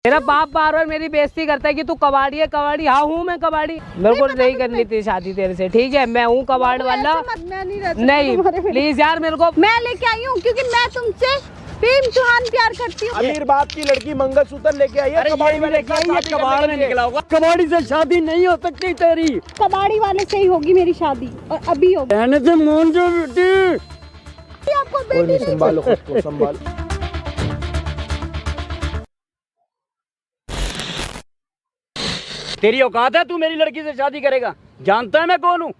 मेरा बाप बार बार मेरी बेइज्जती करता है कि तू कबाड़ी है। कबाड़ी हाँ हूँ मैं कबाड़ी। मेरे को नहीं करनी थी शादी तेरे से, ठीक है? मैं हूँ कबाड़ वाला। नहीं प्लीज यार, मेरे को मैं लेके आई हूँ क्योंकि मैं तुमसे बेइंतहा प्यार करती हूँ। अमीर बाप की लड़की मंगलसूत्र लेके आई है, कबाड़ी में लेके आई है, कबाड़ में निकला होगा। कबाड़ी से शादी नहीं हो सकती तेरी। कबाड़ी वाले से ही होगी मेरी शादी, और अभी होगी। कहने से मोहन जो बेटी आपको बेटी नहीं संभालो खुद को, संभालो। तेरी औकात है? तू मेरी लड़की से शादी करेगा? जानता है मैं कौन हूँ?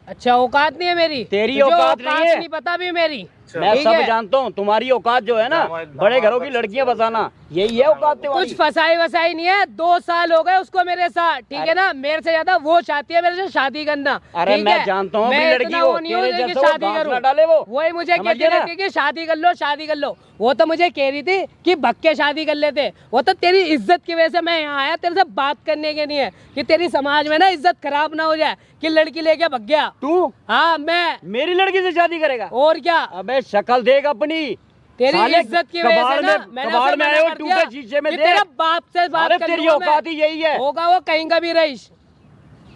अच्छा औकात नहीं है मेरी? तेरी औकात नहीं है। नहीं पता भी मेरी। मैं सब जानता हूँ। तुम्हारी औकात जो है ना, बड़े घरों की लड़कियां बसाना, यही है औकात तुम्हारी। कुछ फसाई वसाई नहीं है। 2 साल हो गए उसको मेरे साथ, ठीक है ना? मेरे से ज्यादा वो चाहती है मेरे से शादी करना। अरे मैं जानता हूँ अपनी लड़की को, तेरे जैसा वो शादी घास करूँ। ना डाले वो। वही मुझे कहती रहती कि शादी कर लो, शादी कर लो। वो तो मुझे कह रही थी कि भक्के शादी कर लेते। वो तो तेरी इज्जत की वजह से मैं यहाँ आया, तेरे से बात करने के नहीं है कि तेरी समाज में ना इज्जत खराब ना हो जाए कि लड़की लेके भग गया तू। हाँ मैं मेरी लड़की से शादी करेगा? और क्या? अबे शक्ल देख अपनी। तेरी इज्जत की वजह से ना मैंने कबाड़ में आए हो, टूटे टूटे शीशे में तेरा बाप से बात कर तेरी औकात ही यही है। होगा वो कहीं का भी रईस।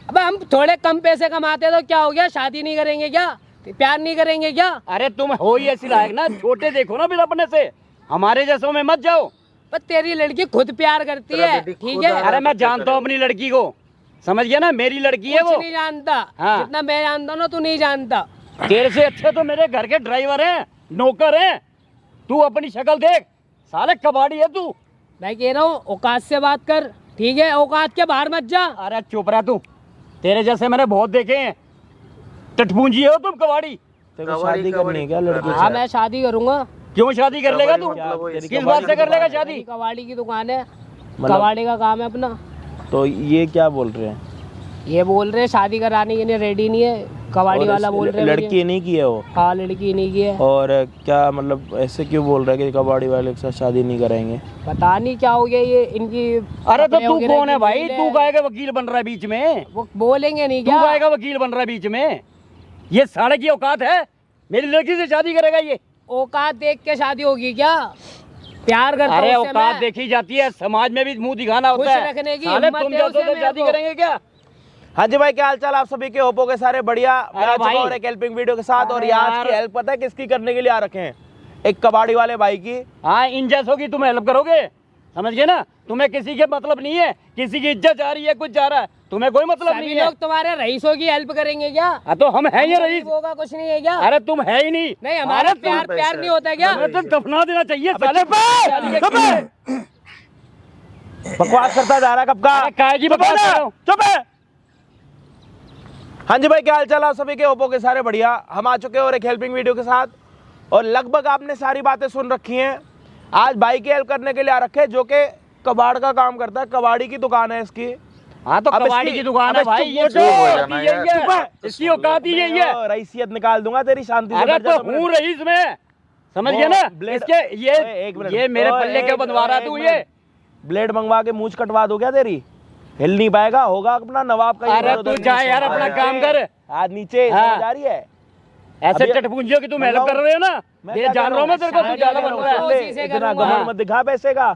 अब हम थोड़े कम पैसे कमाते तो क्या हो गया? शादी नहीं करेंगे क्या? प्यार नहीं करेंगे क्या? अरे तुम हो ही ऐसी लायक ना, छोटे देखो ना फिर अपने से, हमारे जैसों में मत जाओ। पर तेरी लड़की खुद प्यार करती है, ठीक है? अरे मैं जानता हूँ अपनी लड़की को, समझ गया ना? मेरी लड़की है वो। नहीं जानता। हाँ। जितना मैं जानता हूँ ना तू नहीं जानता। तेरे से अच्छे तो मेरे घर के ड्राइवर हैं, नौकर हैं। तू अपनी शक्ल देख, साले कबाड़ी है तू। मैं कह रहा हूँ औकात से बात कर, ठीक है? औकात के बाहर मत जा। अरे चुप रह तू, तेरे जैसे मैंने बहुत देखे हैं। टटपूंजी हो तुम, कबाड़ी। शादी करनी है क्या लड़की? हाँ मैं शादी करूंगा। क्यों शादी कर लेगा तू? किस बात से कर लेगा शादी? कबाड़ी की दुकान है, कबाड़ी का काम है अपना। तो ये क्या बोल रहे हैं? ये बोल रहे शादी कराने के लिए रेडी नहीं है। कबाड़ी वाला बोल रहे हैं लड़की नहीं की है वो? हाँ लड़की नहीं की है। और क्या मतलब ऐसे क्यों बोल रहे हैं कि कबाड़ी वाले के साथ शादी नहीं कराएंगे? पता नहीं क्या हो गया ये इनकी। अरे तो तू कौन है भाई? तू काहे का वकील बन रहा है बीच में? वो बोलेंगे नहीं तू क्या? काहे का वकील बन रहा है बीच में? ये साले की औकात है? मेरी लड़की से शादी करेगा ये? औकात देख के शादी होगी क्या? प्यार करता अरे हूं उससे औकात मैं। देखी जाती है, समाज में भी मुंह दिखाना होता खुश है। रखने की साले हिम्मत तुम है जैसों उसे से मेरे शादी को। करेंगे क्या? हाँ जी भाई, क्या हाल चाल आप सभी के? होपो के सारे बढ़िया। मैं अरे आ चुका भाई। हूं एक हेल्पिंग वीडियो के साथ। और अरे यहाँ यार। की हेल्प पता है किसकी करने के लिए आ रखे हैं? एक कबाड़ी वाले भाई की। हाँ, इन जैसों की तुम हेल्प करोगे, समझ गए ना? तुम्हें किसी के मतलब नहीं है, किसी की इज्जत जा रही है, कुछ जा रहा है, तुम्हें कोई मतलब सभी नहीं है। लोग तुम्हारे रईसों की हेल्प करेंगे क्या? हाँ तो हम है ये रईस। होगा कुछ नहीं है क्या? अरे तुम है ही नहीं। नहीं हमारा प्यार प्यार नहीं होता क्या? तुम्हें तो दफना देना चाहिए साले। बकवास करता जा रहा है कब का? अरे काहे की बकवास कर रहे हो? चुप है। हाँ जी भाई, क्या हाल चाल आप सभी के? होपो के सारे बढ़िया। हम आ चुके हैं और एक हेल्पिंग वीडियो के साथ। और लगभग आपने सारी बातें सुन रखी हैं। आज भाई की हेल्प करने के लिए आ रखे हैं, जो कि कबाड़ का काम करता है। कबाड़ी की दुकान है इसकी। हाँ तो अब कबाड़ी इसकी- की दुकान है अब भाई, इसकी- ये चुप हो तो जाना यही यार। चुप है, है। इसकी औकात ही यही है। रईसियत निकाल दूंगा तेरी, शांति से अरे बैठ जा तो दो मिनट। हूँ रईस में, समझ गया ना? इसके एक मिनट। ये मेरे पल्ले क्यों बनवा रहा तू? ये ब्लेड मंगवा के मूंछ कटवा दो क्या तेरी? हिल नहीं पाएगा, होगा अपना नवाब का। अरे तू जा यार, अपना काम कर। आज नीचे हाँ। जा रही है ऐसे अभी- टटपूंजियों की तुम हेल्प कर रहे हो ना? ये जान रहा हूँ मैं तेरे को, तू ज्यादा बन रहा है। उसी से इतना करूंगा। घमंड मत दिखा पैसे का,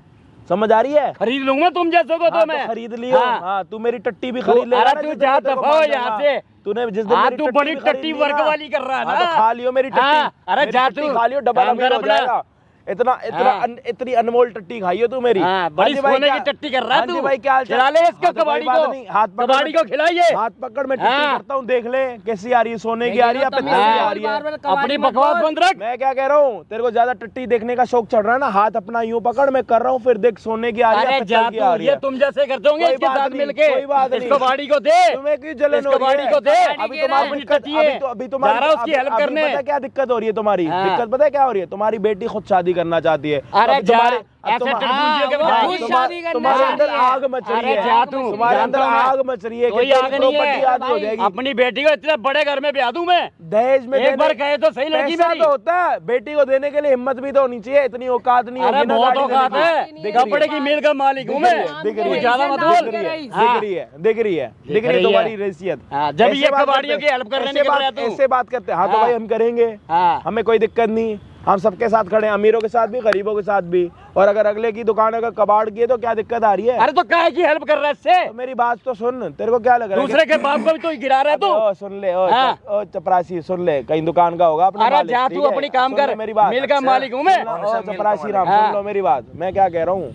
समझ आ रही है? खरीद लूंगा तुम जैसों को हाँ, तो मैं। खरीद लियो। हाँ। हाँ, तू मेरी टट्टी भी खरीद ले। अरे तू जा दफा हो यहाँ से। तूने जिस दिन हाँ, मेरी तू टट्टी बड़ी भी खरीद टट्टी ली वर्क ना, वाली कर रहा है हाँ, ना? तो खा लियो मेरी टट्टी। हाँ, अरे मेरी जा टट्टी तू। खा लियो, डबल काम अमीर कर हो अपना। जाएगा। इतनी अनमोल टट्टी खाइयो तू मेरी। हाँ, बड़ी जी भाई, सोने क्या- की टट्टी कर रहा है हाँ जी तू। भाई, क्या हाल चाल? खिला ले इसको हाँ, तो कोई कबाड़ी बात को। नहीं, हाथ पकड़ कबाड़ी को खिलाइए। हाथ पकड़ मैं टट्टी हाँ। करता हूँ, देख ले कैसी आ रही है, सोने की आ रही है, पत्थर की आ रही है। अपनी बकवास बंद रख। मैं क्या कह रहा हूँ, तेरे को ज्यादा टट्टी देखने का शौक चढ़ रहा है ना? हाथ अपना यूं पकड़, मैं कर रहा हूँ, फिर देख सोने की आ रही है, अरे जा पत्थर की आ तू, रही ये है। तुम जैसे करते होंगे कोई इसके बात साथ नहीं, मिलके। कोई बात इस नहीं। कबाड़ी को दे, तुम्हें क्यों जलन इस हो रही कबाड़ी है? को दे। अभी तुम्हारी अपनी दिक्कत, टट्टी है। अभी जा रहा है उसकी हेल्प करने। पता क्या दिक्कत हो रही है तुम्हारी? हाँ। दिक्कत पता है क्या हो रही है? तुम्हारी बेटी खुद शादी करना चाहती है। अरे अब जा, तुम्हारे- अब ऐसे तुम- टटपूंजियों के हाँ, बजाय वो खुद शादी करना तुम्हारे अंदर चाहती है। आग मच रही अरे है। जा तू, तुम्हारे अंदर जानता हूं मैं। आग मच रही है कि कोई तेरी आग नहीं प्रॉपर्टी है। आधी हो जाएगी। अपनी बेटी को इतने बड़े घर में ब्याह दूं मैं? दहेज में एक बार कहे तो सही लड़की पैसा मेरी। तो होता है, बेटी को देने के लिए हिम्मत भी तो होनी चाहिए। इतनी औकात नहीं अरे होगी ना बहुत गाड़ी औकात देने है, की। कपड़े की मिल का मालिक हूँ मैं। दिख रही तू है, ज्यादा मत दिख बोल। दिख रही है, हाँ। दिख रही है, दिख रही है, दिख रही है तुम्हारी हैसियत। हाँ, जब ऐसे ये बात कबाड़ियों करते- की हेल्प करने ऐसे निकल बात- रहा है तू। ऐसे बात करते हैं। हाँ तो हाँ। भाई हम करेंगे, हाँ। हमें कोई दिक्कत नहीं। हम सबके साथ खड़े हैं, अमीरों के साथ भी, गरीबों के साथ भी। और अगर अगले की दुकान अगर कबाड़ की है तो क्या दिक्कत आ रही है? अरे तो काहे की हेल्प कर रहा है इससे? तो मेरी बात तो सुन, तेरे को क्या लग रहा है? दूसरे के बाप को भी तो गिरा रहा है तू। ओ सुन ले, हाँ। ओ चपरासी सुन ले, कहीं दुकान का होगा अपना अरे मालिक, जा ठीक तू है? अपनी काम सुन ले कर, मेरी बात। मिल का मालिक हूँ मैं। ओ चपरासी राम, हाँ। सुन लो मेरी बात, मैं क्या कह रहा हूँ,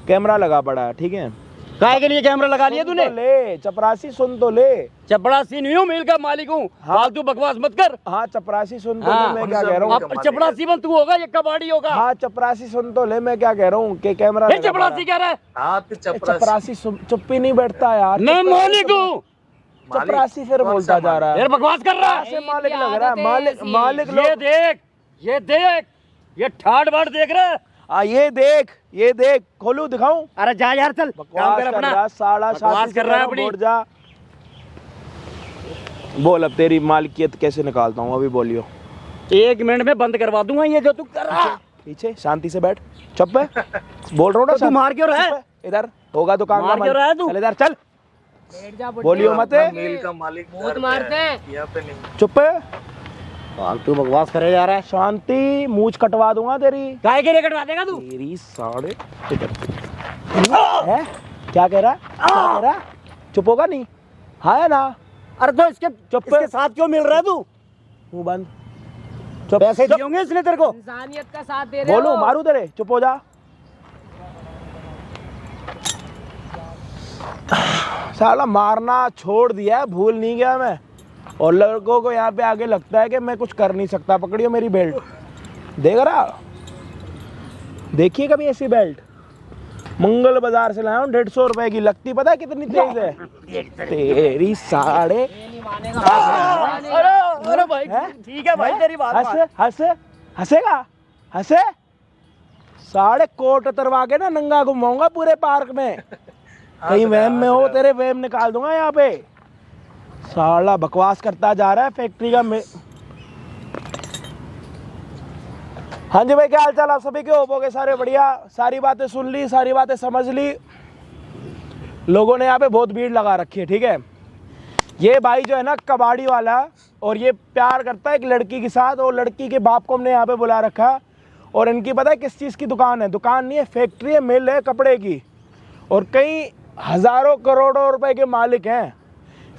कैमरा लगा पड़ा है, ठीक है? काहे के लिए कैमरा लगा लिया सुन तूने? तो ले चपरासी, सुन तो ले। चपड़ासी नहीं हूँ, मिल का मालिक हूँ। फालतू बकवास मत कर। हाँ चपरासी सुन तो हाँ, ले, मैं क्या कह रहा हूँ। अब चपड़ासी बन तू होगा, ये कबाड़ी होगा। हाँ चपरासी सुन तो ले, मैं क्या कह रहा हूँ कि कैमरा ये लगा पड़ा चपड़ासी कह रहा है। आप है। चपरासी चुप ही नहीं बैठता यार। मैं मालिक हूँ। चपरासी फिर बोलता जा रहा है, फिर बकवास कर रहा है। ऐसे मालिक लग रहा है, मालिक मालिक ये लोग। देख, ये देख, ये ठाट बाट देख रहा है। ये देख, खोलू दिखाऊं? अरे जा यार, चल काम बकवास कर कर अपना। रहा, साला बकवास शादी कर रहा है अपनी। बोल जा। बोल अब तेरी मालिकियत कैसे निकालता हूँ, अभी बोलियो। 1 मिनट में बंद करवा दूंगा ये जो तू कर रहा है। पीछे शांति से बैठ, चुप है, बोल रहा हूँ ना। तो तू मार क्यों रहा है? चुप है, इधर होगा दुकान का मार क्यों रहा है तू? चल इधर चल, बैठ जा, बोलियो मत, मिल का मालिक बहुत मारते हैं। यहाँ पे नहीं। चुप है, फालतू बकवास करे जा रहा है। शांति, मूंछ कटवा दूंगा तेरी। काहे के लिए कटवा देगा तू? तेरी साढ़े है, क्या कह रहा है, क्या कह रहा है? चुप होगा नहीं? हाँ है ना? अरे तो इसके साथ क्यों मिल रहा है तू? मुंह बंद, चुप। पैसे चुप। दिए होंगे इसने तेरे को। इंसानियत का साथ दे रहे बोलू हो। मारू तेरे, चुप हो जा। साला मारना छोड़ दिया है, भूल नहीं गया मैं। और लड़कों को यहाँ पे आगे लगता है कि मैं कुछ कर नहीं सकता। पकड़ियो मेरी बेल्ट, देख रहा, देखिए कभी ऐसी बेल्ट मंगल बाजार से लाया हूँ, 150 रुपए की। लगती पता है कितनी तेज है? तेरी साढ़े। अरे भाई ठीक है भाई, तेरी बात मान। हंसेगा, हंसे साढ़े कोट उतरवा के ना नंगा घुमाऊंगा पूरे पार्क में। कहीं वहम में हो, तेरे वहम निकाल दूंगा यहाँ पे। साला बकवास करता जा रहा है फैक्ट्री का हाँ जी भाई, क्या हाल चाल आप सभी के? होपोगे सारे बढ़िया। सारी बातें सुन ली, सारी बातें समझ ली। लोगों ने यहाँ पे बहुत भीड़ लगा रखी है, ठीक है? ये भाई जो है ना कबाड़ी वाला, और ये प्यार करता है एक लड़की के साथ, और लड़की के बाप को हमने यहाँ पे बुला रखा। और इनकी पता है किस चीज़ की दुकान है? दुकान नहीं है, फैक्ट्री है, मिल है कपड़े की। और कई हज़ारों करोड़ों रुपए के मालिक हैं।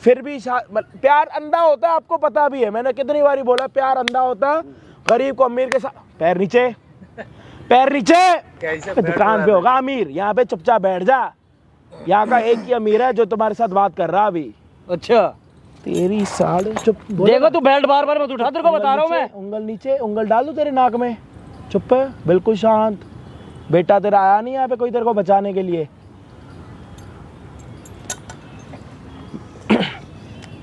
फिर भी प्यार अंधा होता है, आपको पता भी है। मैंने कितनी बारी बोला प्यार अंधा होता है। गरीब को अमीर के साथ, पैर नीचे, पैर नीचे। दुकान पे होगा अमीर, यहाँ पे चुपचाप बैठ जा। यहाँ का एक ही अमीर है जो तुम्हारे साथ बात कर रहा अभी। अच्छा, तेरी साढ़े चुप। देखो तू बेल्ट बार बार मत उठा, तेरे को बता रहा हूँ मैं। उंगल नीचे, उंगल डाल दो तेरे नाक में। चुप है, बिल्कुल शांत। बेटा तेरा आया नहीं यहाँ पे कोई तेरे को बचाने के लिए।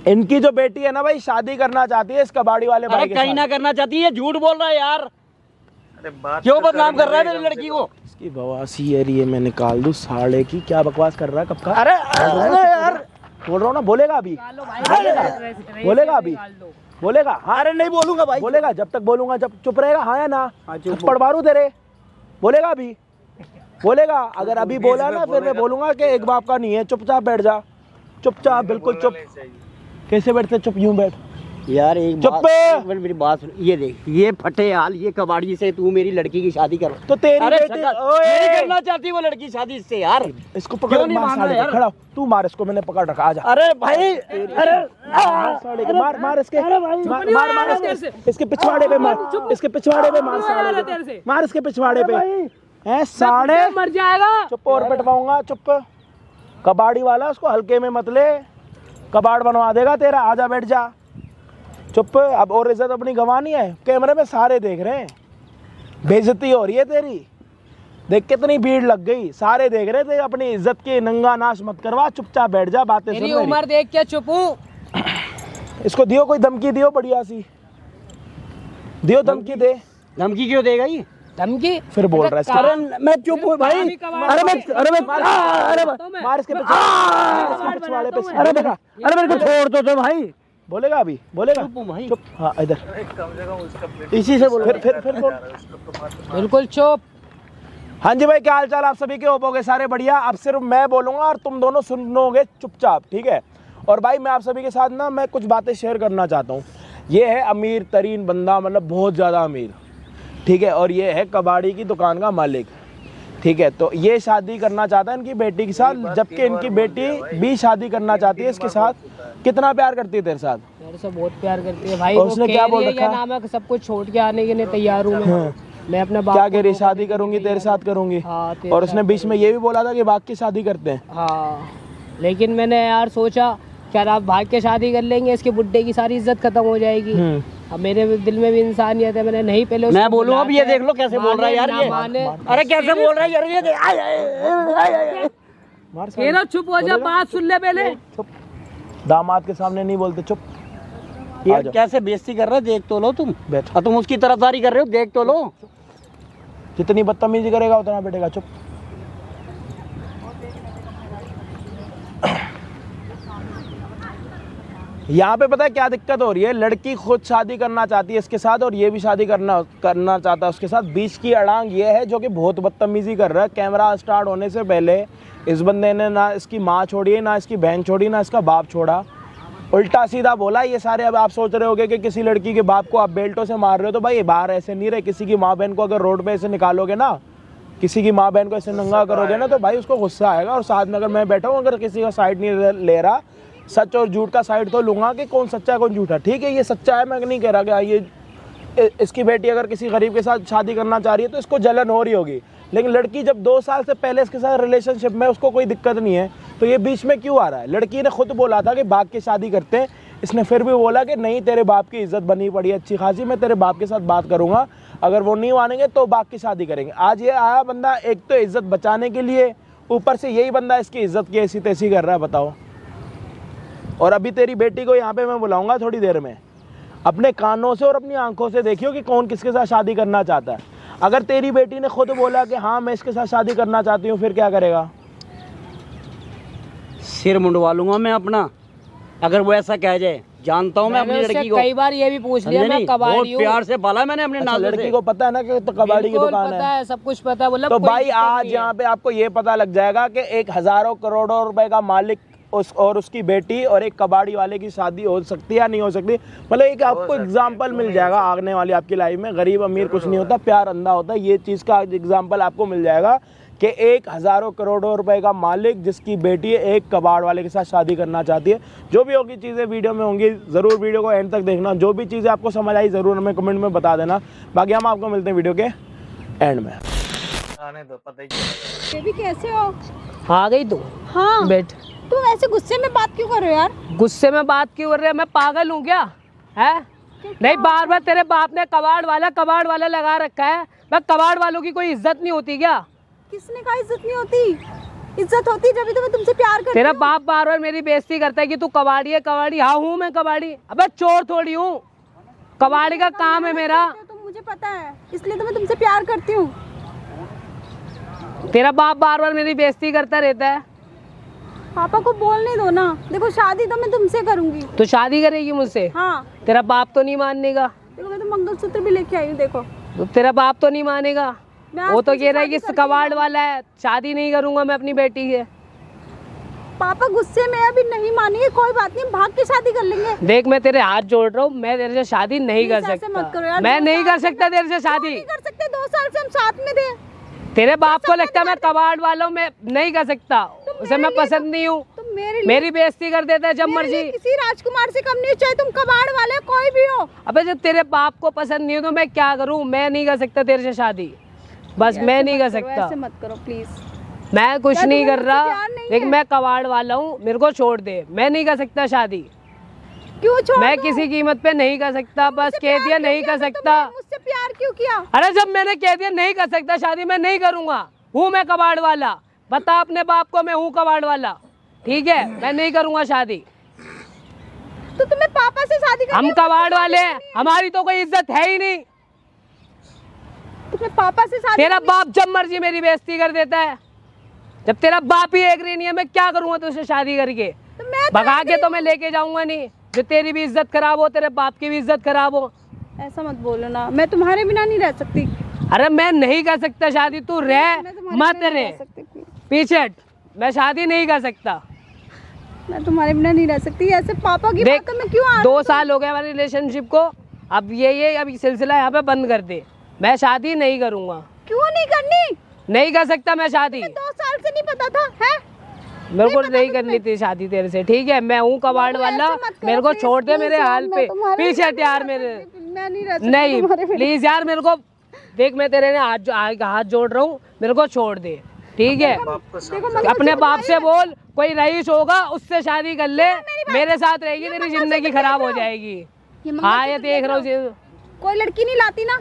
इनकी जो बेटी है ना भाई, शादी करना चाहती है इस कबाड़ी वाले भाई के कहीं साथ। ना करना चाहती है, झूठ बोल रहा है यार। अरे बात क्यों तो बदनाम कर रहा है करने मेरी लड़की को? इसकी बवासी है ये, मैं निकाल दूं साले की। क्या बकवास कर रहा है कब का? अरे यार, बोल रहा हूँ ना, बोलेगा अभी, बोलेगा अभी, बोलेगा। हाँ अरे नहीं बोलूंगा भाई। बोलेगा, जब तक बोलूंगा जब चुप रहेगा। हाँ या ना? हाँ, चुप थप्पड़ मारूं तेरे? बोलेगा अभी, बोलेगा। अगर अभी बोला ना फिर मैं बोलूंगा कि एक बाप का नहीं है। चुपचाप बैठ जा, चुपचाप, बिल्कुल चुप। कैसे बैठते? चुप यूं बैठ यार। एक चुप बात, पे। एक मिनट मेरी बात सुन। ये देख, ये फटे हाल, ये कबाड़ी से तू मेरी लड़की की शादी करो। तो तेरी अरे बेटी नहीं करना चाहती वो लड़की शादी इससे यार। इसको पकड़, क्यों नहीं मार मानना साले को, यार? खड़ा हो। तू मार इसको, मैंने पकड़ रखा। आजा। अरे भाई, अरे मार साले को, मार मार इसके, मार मार इसके पिछवाड़े पे मार, इसके पिछवाड़े पे मार साले को, मार इसके पिछवाड़े पे। हैं साले, मर जाएगा। चुप, और पिटवाऊंगा। चुप, कबाड़ी वाला, उसको हल्के में मत ले, कबाड़ बनवा देगा तेरा। आजा बैठ जा, चुप। अब और इज्जत अपनी गंवानी है, कैमरे में सारे देख रहे हैं। बेइज्जती हो रही है तेरी। देख कितनी भीड़ लग गई, सारे देख रहे थे। अपनी इज्जत की नंगा नाश मत करवा, चुपचाप बैठ जा। बातें सुन मेरी मेरी। उम्र देख के चुप हूँ। इसको दियो कोई धमकी, दियो बढ़िया सी, दियो धमकी दे। धमकी क्यों देगा ये? धमकी फिर बोल रहा है इसका। अरे मैं चुप हूँ भाई। अरे मार इसके पिछवाड़े पे। अरे मेरे को छोड़ दो भाई। बोलेगा अभी, बोलेगा। भाई चुप। हाँ इधर, कम से कम उसका इसी से बोलो। फिर बोल। बिल्कुल चुप। हाँ जी भाई, क्या हाल चाल आप सभी के? होपोगे सारे बढ़िया। अब सिर्फ मैं बोलूंगा और तुम दोनों सुनोगे चुपचाप, ठीक है? और भाई मैं आप सभी के साथ ना मैं कुछ बातें शेयर करना चाहता हूँ। ये है अमीर तरीन बंदा, मतलब बहुत ज़्यादा अमीर। ठीक है, और ये है कबाड़ी की दुकान का मालिक, ठीक है। तो ये शादी करना चाहता है इनकी बेटी के साथ, जबकि इनकी बेटी भी शादी करना चाहती है इसके साथ। कितना प्यार करती है तेरे साथ? मेरे से बहुत प्यार करती है भाई। और वो उसने कह क्या रही बोल है रखा? नाम है कि सब कुछ छोड़ के आने के लिए तैयार हूँ मैं अपने बाप क्या को कह रही? धोखा शादी देने के करूंगी लिए तेरे तैयार साथ करूंगी। हूँ। हाँ, तेरे और उसने साथ बीच में ये भी बोला था कि भाग के शादी करते हैं। हाँ, लेकिन मैंने यार सोचा क्या आप भाग के शादी कर लेंगे, इसके बुड्ढे की सारी इज्जत खत्म हो जाएगी। अब मेरे दिल में भी इंसानियत है, मैंने नहीं पहले मैं उसको बोलूँ अब? ये बुलाया, देख लो कैसे बोल रहा है यार ना ये। माने। अरे कैसे बोल रहा है यार ये देख। आय, आय, आय, आय, आय। मार ये ना चुप हो जा, बात सुन ले पहले। चुप, दामाद के सामने नहीं बोलते, चुप। यार कैसे बेइज्जती कर रहे हो, देख तो लो तुम। बैठ। और तुम उसकी तरफदारी कर रहे हो, देख तो लो। जितनी बदतमीजी करेगा उतना बैठेगा, चुप। यहाँ पे पता है क्या दिक्कत हो रही है? लड़की खुद शादी करना चाहती है इसके साथ और ये भी शादी करना चाहता है उसके साथ। बीच की अड़ांग ये है जो कि बहुत बदतमीजी कर रहा है। कैमरा स्टार्ट होने से पहले इस बंदे ने ना इसकी माँ छोड़ी, ना इसकी बहन छोड़ी, ना इसका बाप छोड़ा, उल्टा सीधा बोला ये सारे। अब आप सोच रहे होगे कि किसी लड़की के बाप को आप बेल्टों से मार रहे हो, तो भाई बाहर ऐसे नहीं रहे। किसी की माँ बहन को अगर रोड पे ऐसे निकालोगे ना, किसी की माँ बहन को ऐसे नंगा करोगे ना, तो भाई उसको गुस्सा आएगा। और साथ में अगर मैं बैठा हूँ, अगर किसी का साइड नहीं ले रहा, सच और झूठ का साइड तो लूँगा कि कौन सच्चा है कौन झूठा। ठीक है, ये सच्चा है, मैं नहीं कह रहा कि ये इसकी बेटी अगर किसी गरीब के साथ शादी करना चाह रही है तो इसको जलन हो रही होगी। लेकिन लड़की जब 2 साल से पहले इसके साथ रिलेशनशिप में, उसको कोई दिक्कत नहीं है, तो ये बीच में क्यों आ रहा है? लड़की ने खुद बोला था कि भाग के शादी करते हैं, इसने फिर भी बोला कि नहीं, तेरे बाप की इज्जत बनी पड़ी है अच्छी खासी, मैं तेरे बाप के साथ बात करूंगा, अगर वो नहीं मानेंगे तो भाग की शादी करेंगे। आज ये आया बंदा एक तो इज्जत बचाने के लिए, ऊपर से यही बंदा इसकी इज्जत की ऐसी तैसी कर रहा है, बताओ। और अभी तेरी बेटी को यहाँ पे मैं बुलाऊंगा थोड़ी देर में, अपने कानों से और अपनी आंखों से देखियो कि कौन किसके साथ शादी करना चाहता है। अगर तेरी बेटी ने खुद बोला कि हाँ मैं इसके साथ शादी करना चाहती हूँ, फिर क्या करेगा? सिर मुंडवा लूंगा मैं अपना, अगर वो ऐसा कह जाए। जानता हूँ मैं अपनी मैंने उससे लड़की को, कई बार ये भी पूछ लिया, मैं बहुत कबाड़ी हूँ। प्यार से पाला मैंने अपने अच्छा, नाम लड़की को पता है ना कि तो कबाड़ी की बिल्कुल दुकान पता है। है, सब कुछ पता है। बोला तो कोई भाई दिक्कत आज नहीं है। यहाँ पे आपको ये पता लग जाएगा कि एक हजारों करोड़ों रुपए का मालिक और उसकी बेटी और एक कबाड़ी वाले की शादी हो सकती है या नहीं हो सकती। मतलब एक आपको एग्जाम्पल मिल जाएगा आने वाली आपकी लाइफ में। गरीब अमीर कुछ नहीं होता, प्यार अंधा होता है। ये चीज़ का एग्जाम्पल आपको मिल जाएगा कि एक हजारों करोड़ों रुपए का मालिक जिसकी बेटी एक कबाड़ वाले के साथ शादी करना चाहती है। जो भी होगी चीज़ें वीडियो में होंगी, ज़रूर वीडियो को एंड तक देखना। जो भी चीज़ें आपको समझ आई ज़रूर हमें कमेंट में बता देना। बाकी हम आपको मिलते हैं वीडियो के एंड में। आने दो, पता ही चलेगा। बेबी कैसे हो? आ गई तू? हाँ, बैठ। तुम ऐसे गुस्से में बात क्यों कर रहे हो यार? गुस्से में बात क्यों कर रहे हैं? मैं पागल हूँ क्या? है नहीं, बार बार तेरे बाप ने कबाड़ वाला लगा रखा है। मैं कबाड़ वालों की कोई इज्जत नहीं होती क्या? किसने कहा इज्जत नहीं होती? इज्जत होती जब तो मैं तुमसे प्यार करती तेरा हूँ। बाप बार बार मेरी बेइज्जती करता है कि तू कबाड़ी है, कबाड़ी। हाँ हूँ मैं कबाड़ी, अबे चोर थोड़ी हूँ। कबाड़ी का काम है मेरा। तुम मुझे पता है, इसलिए तो मैं तुमसे प्यार करती हूँ। तेरा बाप बार बार मेरी बेइज्जती करता रहता है। पापा को बोलने दो ना। देखो शादी तो मैं तुमसे करूंगी। तू शादी करेगी मुझसे? हाँ, तेरा बाप तो नहीं मानने का। देखो मैं तो मंगलसूत्र भी लेके आई हूँ। देखो तो तेरा बाप तो नहीं मानेगा। मैं आज वो तो तुमसे कह रहा है शादी कि करके कबाड़ वाला है, शादी नहीं करूंगा मैं अपनी बेटी से। पापा गुस्से में अभी नहीं मानेंगे, कोई बात नहीं, भाग के शादी कर लेंगे। देख मैं तेरे हाथ जोड़ रहा हूँ, मैं तेरे से शादी नहीं कर प्लीज ऐसे मत करो सकता। यार। मैं 2 नहीं साल कर से सकता तेरे से शादी। नहीं कर सकते, 2 साल से हम साथ में थे। तेरे बाप को लगता है मैं कबाड़ वालों में नहीं कर सकता, उसे मैं पसंद नहीं हूँ। तुम मेरे लिए मेरी बेइज्जती कर देता है जब मेरे लिए मर्जी। किसी राजकुमार से कम नहीं हो, चाहे तुम कबाड़ वाले कोई भी हो। अबे जब तेरे बाप को पसंद नहीं हो तो मैं क्या करूँ? मैं नहीं कर सकता तेरे से शादी, बस मैं नहीं कर सकता। ऐसे मत करो प्लीज। मैं कुछ क्या नहीं तुम्हें कर मुझसे रहा, प्यार नहीं लेकिन है? मैं कबाड़ वाला हूँ, मेरे को छोड़ दे। मैं नहीं कर सकता शादी, क्यों छोड़ मैं दूं? किसी कीमत पे नहीं कर सकता। बस मुझसे कह प्यार दिया क्यों नहीं किया? कर तो सकता। तुमने मुझसे प्यार क्यों किया? अरे जब मैंने कह दिया नहीं कर सकता शादी, मैं नहीं करूंगा। हूँ मैं कबाड़ वाला, बता अपने बाप को मैं हूँ कबाड़ वाला, ठीक है? मैं नहीं करूंगा शादी। तो तुम्हें पापा से शादी करनी हम है, कबाड़ मुझसे वाले शादी हैं, करनी है। हमारी तो कोई इज्जत है ही नहीं। तुम्हें पापा से शादी तेरा करनी बाप जब मर्जी मेरी बेइज्जती कर देता है। जब तेरा बाप ही एग्री नहीं है, मैं क्या करूंगा तुझसे शादी करके? तो मैं भगा के तो मैं लेके जाऊंगा नहीं, जो तेरी भी इज्जत खराब हो, तेरे बाप की भी इज्जत खराब हो। ऐसा मत बोलो ना, मैं तुम्हारे बिना नहीं रह सकती। अरे मैं नहीं कर सकता शादी, तू रह मैं तुम्हारे मत बिना नहीं रहे रह सकती, please। पीछे हट। मैं शादी नहीं कर सकता। मैं तुम्हारे बिना नहीं रह सकती। ऐसे पापा की देख बातों में क्यों आ 2 साल हो गए हमारे रिलेशनशिप को, अब ये सिलसिला यहाँ पे बंद कर दे। मैं शादी नहीं करूंगा। क्यों नहीं करनी? नहीं कर सकता मैं शादी। 2 साल से नहीं पता था है? मेरे को नहीं करनी थी शादी तेरे से, ठीक है? मैं हूँ कबाड़ वाला, मेरे को छोड़ दे मेरे हाल पे। पीछे हट यार मेरे। मैं नहीं रह सकती नहीं तुम्हारे बिना। प्लीज यार, मेरे को देख, मैं तेरे ने हाथ जोड़ रहा हूँ, मेरे को छोड़ दे, ठीक है? देखो मगर अपने बाप से बोल, कोई रईस होगा उससे शादी कर ले, मेरे साथ रहेगी तेरी जिंदगी खराब हो जाएगी। हाँ ये देख रहा हूँ। कोई लड़की नहीं लाती ना,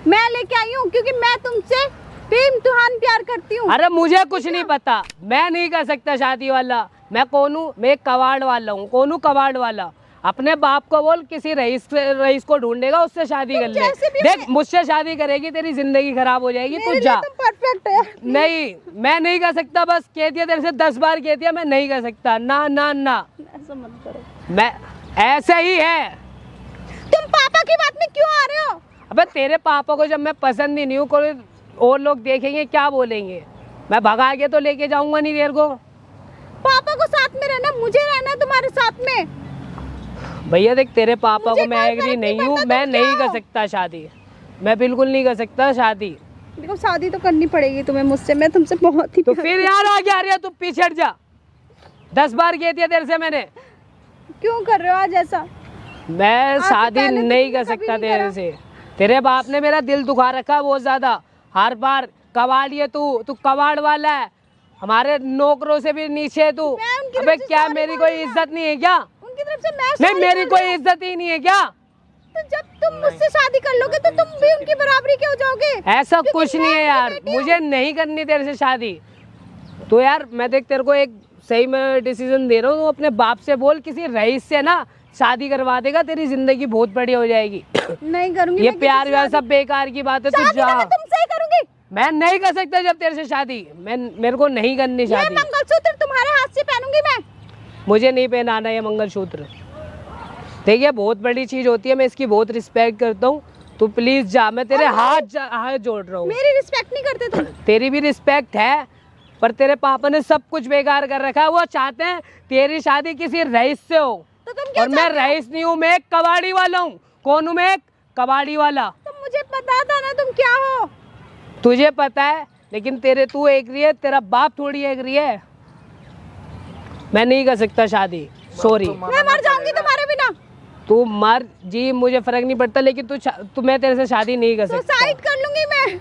मैं लेके आई हूँ क्योंकि मैं तुमसे बेइम्तिहान प्यार करती हूँ। अरे मुझे कुछ नहीं पता, मैं नहीं कर सकता शादी वाला। मैं कौन हूँ? मैं एक कबाड़ वाला हूँ। कौन हूँ? कबाड़ वाला। अपने बाप को बोल किसी रईस को ढूंढेगा, उससे शादी कर ले। देख मुझसे शादी करेगी तेरी जिंदगी खराब हो जाएगी, तू जा। तुम परफेक्ट है। नहीं मैं नहीं कर सकता, बस कह दिया तेरे से 10 बार कह दिया, मैं नहीं कर सकता। ना ना ना, ऐसा मत करो। मैं ऐसा ही है। तुम पापा की बात में क्यों आ रहे हो? अबे तेरे पापा को जब मैं पसंद ही नहीं हूँ, कोई और लोग देखेंगे क्या बोलेंगे? मैं भगा के तो लेके जाऊंगा नहीं तेरे को। पापा को साथ में रहना, मुझे रहना तुम्हारे साथ में। भैया देख, तेरे पापा मुझे को मैं कोई एग्री फर्क नहीं नहीं हूँ, पड़ता, मैं तुम नहीं क्या कर हो? सकता शादी। मैं बिल्कुल नहीं कर सकता शादी। देखो शादी तो करनी पड़ेगी तुम्हें मुझसे, मैं तुमसे बहुत ही तो प्यार फिर यार आगे आ रही है, तू पीछे हट जा। 10 बार कह दिया तेरे से मैंने। क्यों कर रहे हो आज ऐसा? मैं आज से शादी पहले तो नहीं तुमने कर कभी सकता नहीं तेरे करा। से। तेरे बाप ने मेरा दिल दुखा रखा है बहुत ज्यादा। हर बार कबाड़ है तू कबाड़ वाला है, हमारे नौकरों से भी नीचे है तू। मैं उनकी अबे तरफ से क्या sorry मेरी बोल कोई रही हूँ। इज्जत नहीं है क्या? उनकी तरफ से मैं नहीं sorry मेरी बोल कोई रही हूँ। इज्जत ही नहीं है क्या? तो जब तुम मुझसे शादी कर लोगे तो तुम भी उनकी बराबरी के हो जाओगे। ऐसा क्योंकि कुछ मैं नहीं है उनकी यार, बेटी हूँ। मुझे नहीं करनी तेरे से शादी। तो यार मैं देख तेरे को एक सही में डिसीजन दे रहा हूँ, अपने बाप से बोल किसी रईस से ना शादी करवा देगा, तेरी जिंदगी बहुत बढ़िया हो जाएगी। नहीं करूंगी ये मैं प्यार किसी व्यार से सब बेकार की बात है, तू शादी जा। तो मैं तुमसे ही करूंगी। मैं नहीं कर सकता जब तेरे से शादी, मेरे को नहीं करनी ये शादी। मंगलसूत्र तुम्हारे हाथ से पहनूंगी मैं। मुझे नहीं पहनाना ये मंगलसूत्र। देखिए बहुत बड़ी चीज होती है, मैं इसकी बहुत रिस्पेक्ट करता हूँ। तू प्लीज जा, मैं तेरे हाथ जोड़ रहा हूँ। मेरी रिस्पेक्ट नहीं करते तुम। तेरी भी रिस्पेक्ट है, पर तेरे पापा ने सब कुछ बेकार कर रखा है। वो चाहते हैं तेरी शादी किसी रईस से हो, तो तुम क्या और मैं रईस नहीं हूँ, मैं एक कबाड़ी वाला हूँ। कौन हूँ मैं? एक कबाड़ी वाला। तुम मुझे पता था ना तुम क्या हो। तुझे पता है, लेकिन तू एग्री है, तेरा बाप थोड़ी एग्री है। मैं नहीं कर सकता शादी, सॉरी। मैं मर जाऊंगी तुम्हारे बिना। तू मर जी, मुझे फर्क नहीं पड़ता, लेकिन तू मैं तेरे से शादी नहीं कर सकता। सुसाइड कर लूंगी मैं।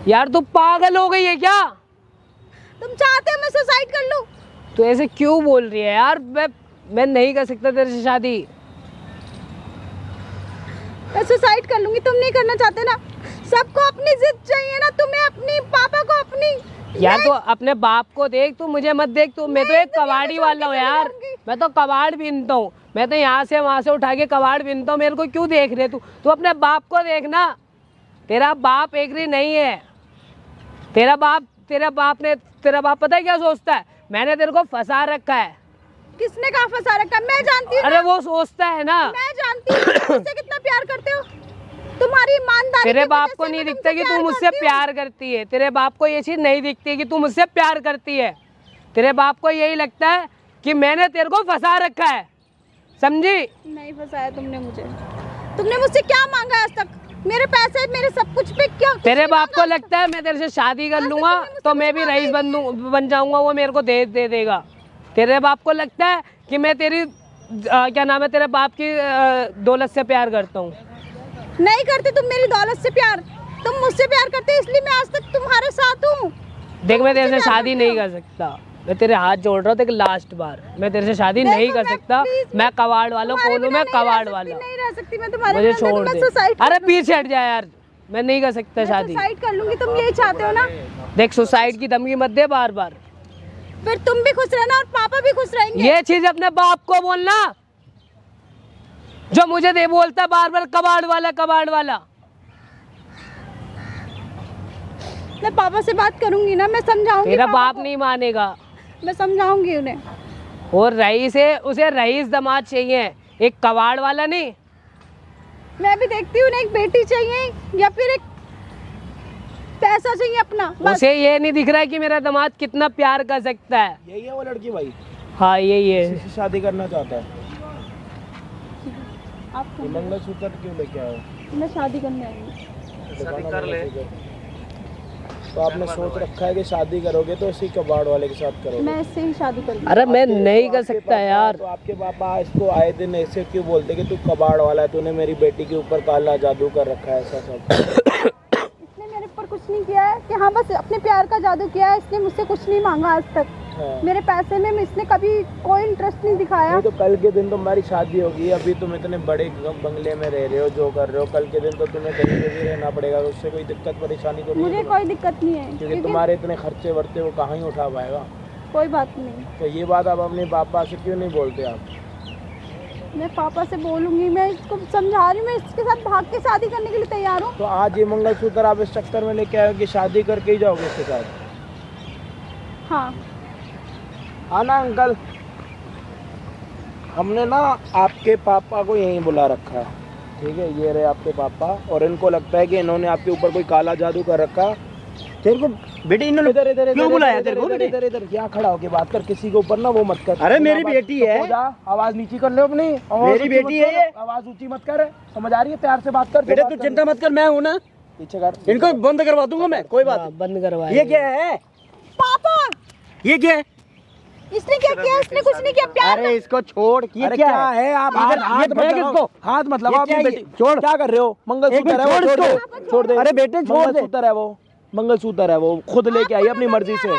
यार तू पागल हो गई है क्या? तुम चाहते हो मैं सुसाइड कर लूं? तू ऐसे क्यों बोल रही है यार? मैं नहीं कर सकता तेरे से शादी। मैं सुसाइड कर लूंगी, तुम नहीं करना चाहते ना। सबको अपनी जिद चाहिए ना, तुम्हें अपनी, पापा को अपनी। यार तो अपने बाप को देख, तू मुझे मत देख। तू मैं तो एक कबाड़ी वाला हूँ यार, मैं तो कबाड़ बीनता हूँ। मैं तो यहाँ से वहाँ से उठा के कबाड़ बीनता हूँ। मेरे को क्यों देख रहे तू अपने बाप को देखना। तेरा बाप एग्री नहीं है। तेरा बाप पता है क्या सोचता है? मैंने तेरे को फंसा रखा है। किसने कहा फंसा रखा? मैं जानती हूँ। अरे वो सोचता है ना। मैं जानती हूँ तुम मुझसे कितना प्यार करते हो। तुम्हारी ईमानदारी तेरे की बाप वजह को से नहीं मैं दिखता कि तुमसे तू मुझसे करती हूँ। प्यार करती है। तेरे बाप को ये चीज नहीं दिखती कि तू मुझसे प्यार करती है। तेरे बाप को यही लगता है कि मैंने तेरे को फंसा रखा है, समझी? नहीं फंसाया तुमने मुझे। तुमने मुझसे क्या मांगा आज तक? मेरे पैसे, मेरे सब कुछ पे क्या? तेरे बाप को लगता है मैं तेरे से शादी कर लूंगा तो मैं भी रईस बन जाऊंगा, वो मेरे को दे देगा। तेरे बाप को लगता है कि मैं तेरी क्या नाम है, तेरे बाप की दौलत से प्यार करता हूँ। नहीं करते तुम मेरी दौलत से प्यार। तुम मुझसे प्यार करते हो, इसलिए मैं आज तक तुम्हारे साथ हूँ। देख मैं तेरे से शादी नहीं कर सकता। मैं तेरे हाथ जोड़ रहा हूँ, देख लास्ट बार, मैं तेरे से शादी नहीं कर सकता। मैं कबाड़ वाला कौन हूँ? मैं कबाड़ वाला। नहीं रह सकती मैं तुम्हारे मुझे बिना, छोड़ मैं दे। सुसाइड अरे पीछे हट जा यार, मैं नहीं कर सकता शादी। सुसाइड कर लूंगी, तुम यही चाहते हो ना? देख सुसाइड की धमकी मत दे बार बार। फिर तुम भी खुश रहना और पापा भी खुश रहेंगे। ये चीज अपने बाप को बोलना, जो मुझे दे बोलता बार बार कबाड़ वाला कबाड़ वाला। मैं पापा से बात करूंगी ना, मैं समझाऊंगी। तेरा पापा बाप को। नहीं मानेगा। मैं समझाऊंगी उन्हें। और रईस है, उसे रईस दामाद चाहिए, एक कबाड़ वाला नहीं। मैं भी देखती हूँ, एक बेटी चाहिए या फिर एक पैसा चाहिए अपना, बस। उसे ये नहीं दिख रहा है कि मेरा दामाद कितना प्यार कर सकता है। यही है वो लड़की भाई, हाँ यही है। इसी से शादी करना चाहता है। आप ये मंगलसूत्र क्यों लेके आए हो? मैं शादी करने आई हूँ। शादी कर ले। तो आपने सोच रखा है कि शादी करोगे तो इसी कबाड़ वाले के साथ करोगे? मैं इससे ही शादी करूंगी। अरे मैं नहीं कर आपके सकता पापा- यार। तो आपके पापा इसको आए दिन ऐसे क्यों बोलते कि तू कबाड़ वाला है, तूने मेरी बेटी के ऊपर काला जादू कर रखा है, ऐसा सब? इसने मेरे ऊपर कुछ नहीं किया है कि हाँ बस अपने प्यार का जादू किया है। इसने मुझसे कुछ नहीं मांगा आज तक। हाँ। मेरे पैसे में इसने कभी कोई इंटरेस्ट नहीं दिखाया। नहीं तो कल के दिन तो हमारी शादी होगी, अभी तुम इतने बड़े बंगले में रह रहे हो, जो कर रहे हो, कल के दिन तो तुम्हें कहीं पे भी रहना पड़ेगा, तो उससे कोई दिक्कत परेशानी तो नहीं मुझे होगा? कोई दिक्कत नहीं है क्योंकि तुम्हारे इतने खर्चे वर्ते वो कहाँ ही उठा पाएगा। कोई बात नहीं। तो ये बात आप अपने पापा से क्यों नहीं बोलते आप? मैं पापा से बोलूंगी, मैं इसको समझा रही हूँ, मैं इसके साथ भाग के शादी करने के लिए तैयार हूँ। तो आज ये मंगलसूत्र आप इस चक्कर में लेके आए हो कि शादी करके ही जाओगे इसके साथ? हाँ हाँ ना अंकल, हमने ना आपके पापा को यहीं बुला रखा है, ठीक है? ये रहे आपके पापा, और इनको लगता है कि इन्होंने आपके ऊपर कोई काला जादू कर रखा। तेरे को बेटे इन्होंने इधर इधर क्यों बुलाया तेरे को? इधर इधर यहाँ खड़ा होके बात कर, किसी के ऊपर ना वो मत कर। अरे मेरी बेटी है। तो जा, आवाज नीची कर ले अपनी। आवाज मेरी ऊंची बेटी मत है कर, ये। आवाज ऊंची मत कर, समझ आ रही है? प्यार से बात कर। बेटे तू चिंता मत कर, मैं हूँ ना, पीछे कर। इनको बंद करवा दूंगा मैं, कोई बात हाँ, बंद करवा। नहीं। ये क्या है? पापा, ये क्या है? इसने क्या किया? इसने कुछ नहीं किया। प्यार अरे इसको छोड़। ये अरे क्या क्या है? आप हाथ इधर हाथ ये मत फेंक लगाओ, इसको। हाथ मत लगाओ ये क्या अपनी है? बेटी। छोड़। क्या कर रहे हो? मंगलसूत्र एक है मिनट, वो, छोड़ छोड़ इसको। दे, छोड़ दे। अरे बेटे छोड़ दे। मंगलसूत्र है वो, मंगलसूत्र है वो, खुद लेके आई अपनी मर्जी से।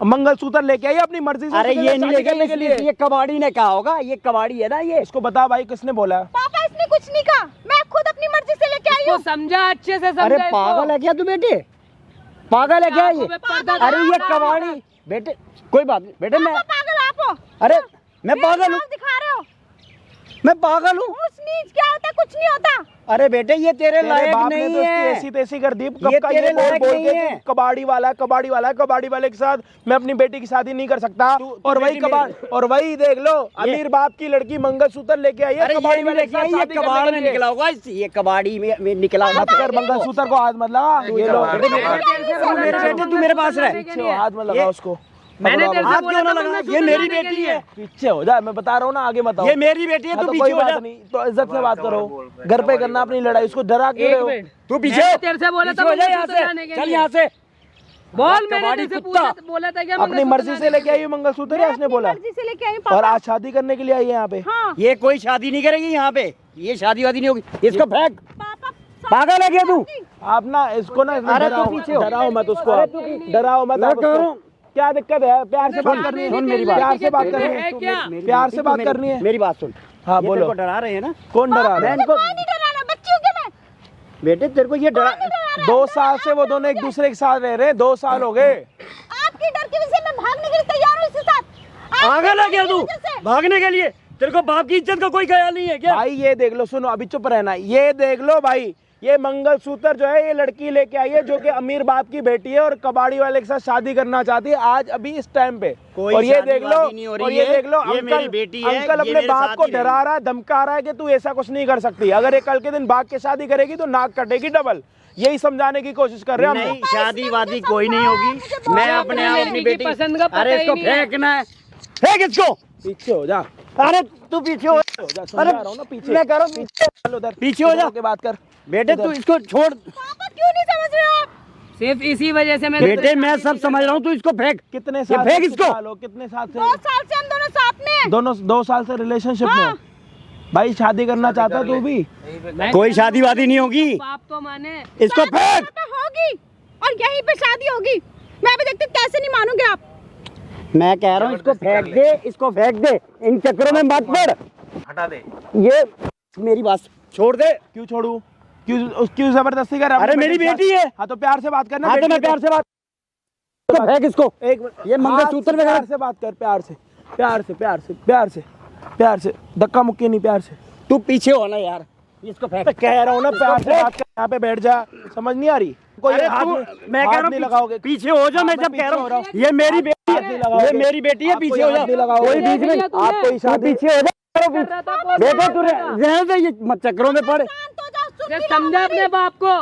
मंगलसूत्र लेके आई अपनी मर्जी से। अरे उसके ये साथ नहीं शादी लेगा, करने के लिए। ये कबाड़ी ने कहा होगा, ये कबाड़ी है ना ये। इसको बता भाई, किसने बोला? पापा, इसने कुछ नहीं कहा, मैं खुद अपनी मर्जी से लेके आई इसको हूँ। समझा, अच्छे से समझा। अरे इसको। पागल है क्या तू बेटे? पागल है क्या आंखों ये? में पर्दा अरे ये डाल रहा है। कबाड़ी बेटे, कोई बात नहीं बेटे। मैं पागल आप हो। अरे मैं पागल हूँ, दिखा रहे हो। मैं पागल हूँ। ऊंच नीच क्या होता है? कुछ नहीं होता। अरे बेटे ये तेरे लायक बाप ने नहीं तो इसकी है। ऐसी तैसी कर दी। ये कब का तेरे ये बोल लायक बोल नहीं के है। कि कबाड़ी वाला, कबाड़ी वाला, कबाड़ी वाले के साथ मैं अपनी बेटी की शादी नहीं कर सकता। और वही बेटी कबाड़, और वही देख लो, अमीर बाप की लड़की मंगलसूत्र लेके आई है, अरे कबाड़ी ये वाले के साथ ये शादी कबाड़ करने में के लिए। निकला होगा, ये कबाड़ी में निकला होगा। मत कर, मंगलसूत्र को हाथ मत लगा। ये लो, मेरे बेटे तू मेरे पास रह। पीछे हो, हाथ मत लगाओ उसको। मैंने पकड़ो तेरे आप। से हाथ बोला क्यों ना था लगा? मंगलसूत्र ये मेरी लगाने के बेटी लिए। है। पीछे हो जा, मैं बता रहा हूँ ना, आगे बताओ। ये मेरी बेटी है, हाँ, तू तो पीछे कोई हो बात जा। नहीं, तो इज्जत से बात करो। घर पे करना अपनी लड़ाई, उसको डरा क्यों रहे एक हो? मिनट, तू पीछे मैंने हो। तेरे से बोला था पीछे हो जा यहाँ मंगलसूत्र से, लाने के चल लिए। यहाँ से। बोल, मैंने कबाड़ी तेरे से कुत्ता। बोला था क्या? अपनी मर्जी से लेके आई है मंगलसूत्र, या इसने बोला? मर्जी से लेके आई हूँ और पापा। आज शादी करने के लिए आई है यहाँ पे? हाँ ये कोई शादी नहीं करेगी यहाँ पे, ये शादी वादी नहीं होगी। इसको फेंक। पापा, पागल है क्या तू? आप ना इसको ना अरे तू डराओ, पीछे हो। डराओ मत उसको, आप डराओ मत मैं आप कह रहा उसको। हूँ। क्या दिक्कत है? प्यार से बात करनी है, सुन मेरी बात। प्यार से बात करनी है है, क्या? प्यार से बात करनी है। मेरी बात सुन। हाँ ये तेरे बोलो, को डरा रहे हैं ना? कौन डरा रहा मैं है? इनको मैं नहीं डराना, बच्ची हूँ क्या मैं? बेटे तेरे को ये डरा 2 साल से वो दोनों एक दूसरे के साथ रह रहे हैं, 2 साल हो गए। आपकी डर की वजह से मैं भागने के लिए तैयार हूँ इसके साथ। आप पागल है क्या तू? वजह से। भागने के लिए तेरे को बाप की इज्जत का कोई ख्याल नहीं है क्या? भाई ये देख लो, सुनो अभी चुप रहना, ये देख लो भाई, ये मंगलसूत्र जो है ये लड़की लेके आई है जो कि अमीर बाप की बेटी है और कबाड़ी वाले के साथ शादी करना चाहती है आज अभी इस टाइम पे। कोई और ये शादी देख लो, वादी नहीं हो रही और ये है, देख लो, ये अंकल मेरी बेटी है, अंकल ये अपने मेरे बाप साथ को ही डरा रहा है, धमका रहा है कि तू ऐसा कुछ नहीं कर सकती, अगर ये कल के दिन भाग के शादी करेगी तो नाक कटेगी डबल। यही समझाने की कोशिश कर रहे हैं हम नहीं, लोग। शादी वादी कोई नहीं होगी। मैं अपने आप अपनी बेटी पसंद का पता अरे ही इसको नहीं है। फेंकना है, फेंक इसको। पीछे हो जा, अरे तू पीछे हो जा, समझा अरे रहा हूँ ना, पीछे मैं कह रहा हूँ पीछे चल उधर, पीछे हो जा। के बात कर बेटे तू इसको छोड़। पापा क्यों नहीं समझ रहे हो आप? सिर्फ इसी वजह से मैं बेटे मैं सब समझ रहा हूँ, तू इसको फेंक। कितने ये साल फेंक से इसको। साल हो, कितने साल 2 से साल से हम दोनों साथ में हैं। दोनों 2 साल से रिलेशनशिप में? भाई शादी करना चाहता तू भी? कोई शादी वादी नहीं होगी, बाप तो माने। इसको फेंक। शादी तो होगी और यहीं पे शादी होगी। मैं भी देखती हूँ कैसे नहीं मानूंगे आप। मैं कह रहा हूँ इसको फेंक दे, इसको फेंक दे, इन चक्करों में मत पड़। हटा दे। ये मेरी बात छोड़ दे। क्यों छोड़ू? क्यों जबरदस्ती कर रहा है? अरे मेरी बेटी है। हाँ तो प्यार से बात करना। हाँ तो मैं प्यार से बात, इसको फेंक इसको। एक मिनट, ये मंगलसूत्र प्यार वगैरह से बात कर, प्यार से, प्यार से, प्यार से, प्यार से, प्यार से, धक्का मुक्की नहीं, प्यार से। तू पीछे हो ना यार, इसको फेंक। मैं कह रहा हूँ ना प्यार से बात कर, यहाँ पे बैठ जा, समझ नहीं आ रही? कोई अरे हाथ तू, नहीं- मैं हाथ कह रहा नहीं हूँ लगाओगे? पीछे हो जा। मैं हाँ, जब मैं कह पीछे हो रहा रहा हूँ ये मेरी बेटी हाथ नहीं है, लगाओगे? ये मेरी बेटी है, आप पीछे कोई हो हाथ जा। नहीं लगाओगे? कोई बीच में आप कोई तू शादी पीछे हो जा। बेटे तू रहने दे, ये मत चक्करों में पड़। शांत हो जाओ, सुन ये भी लो समझा हमारी। अपने बाप को,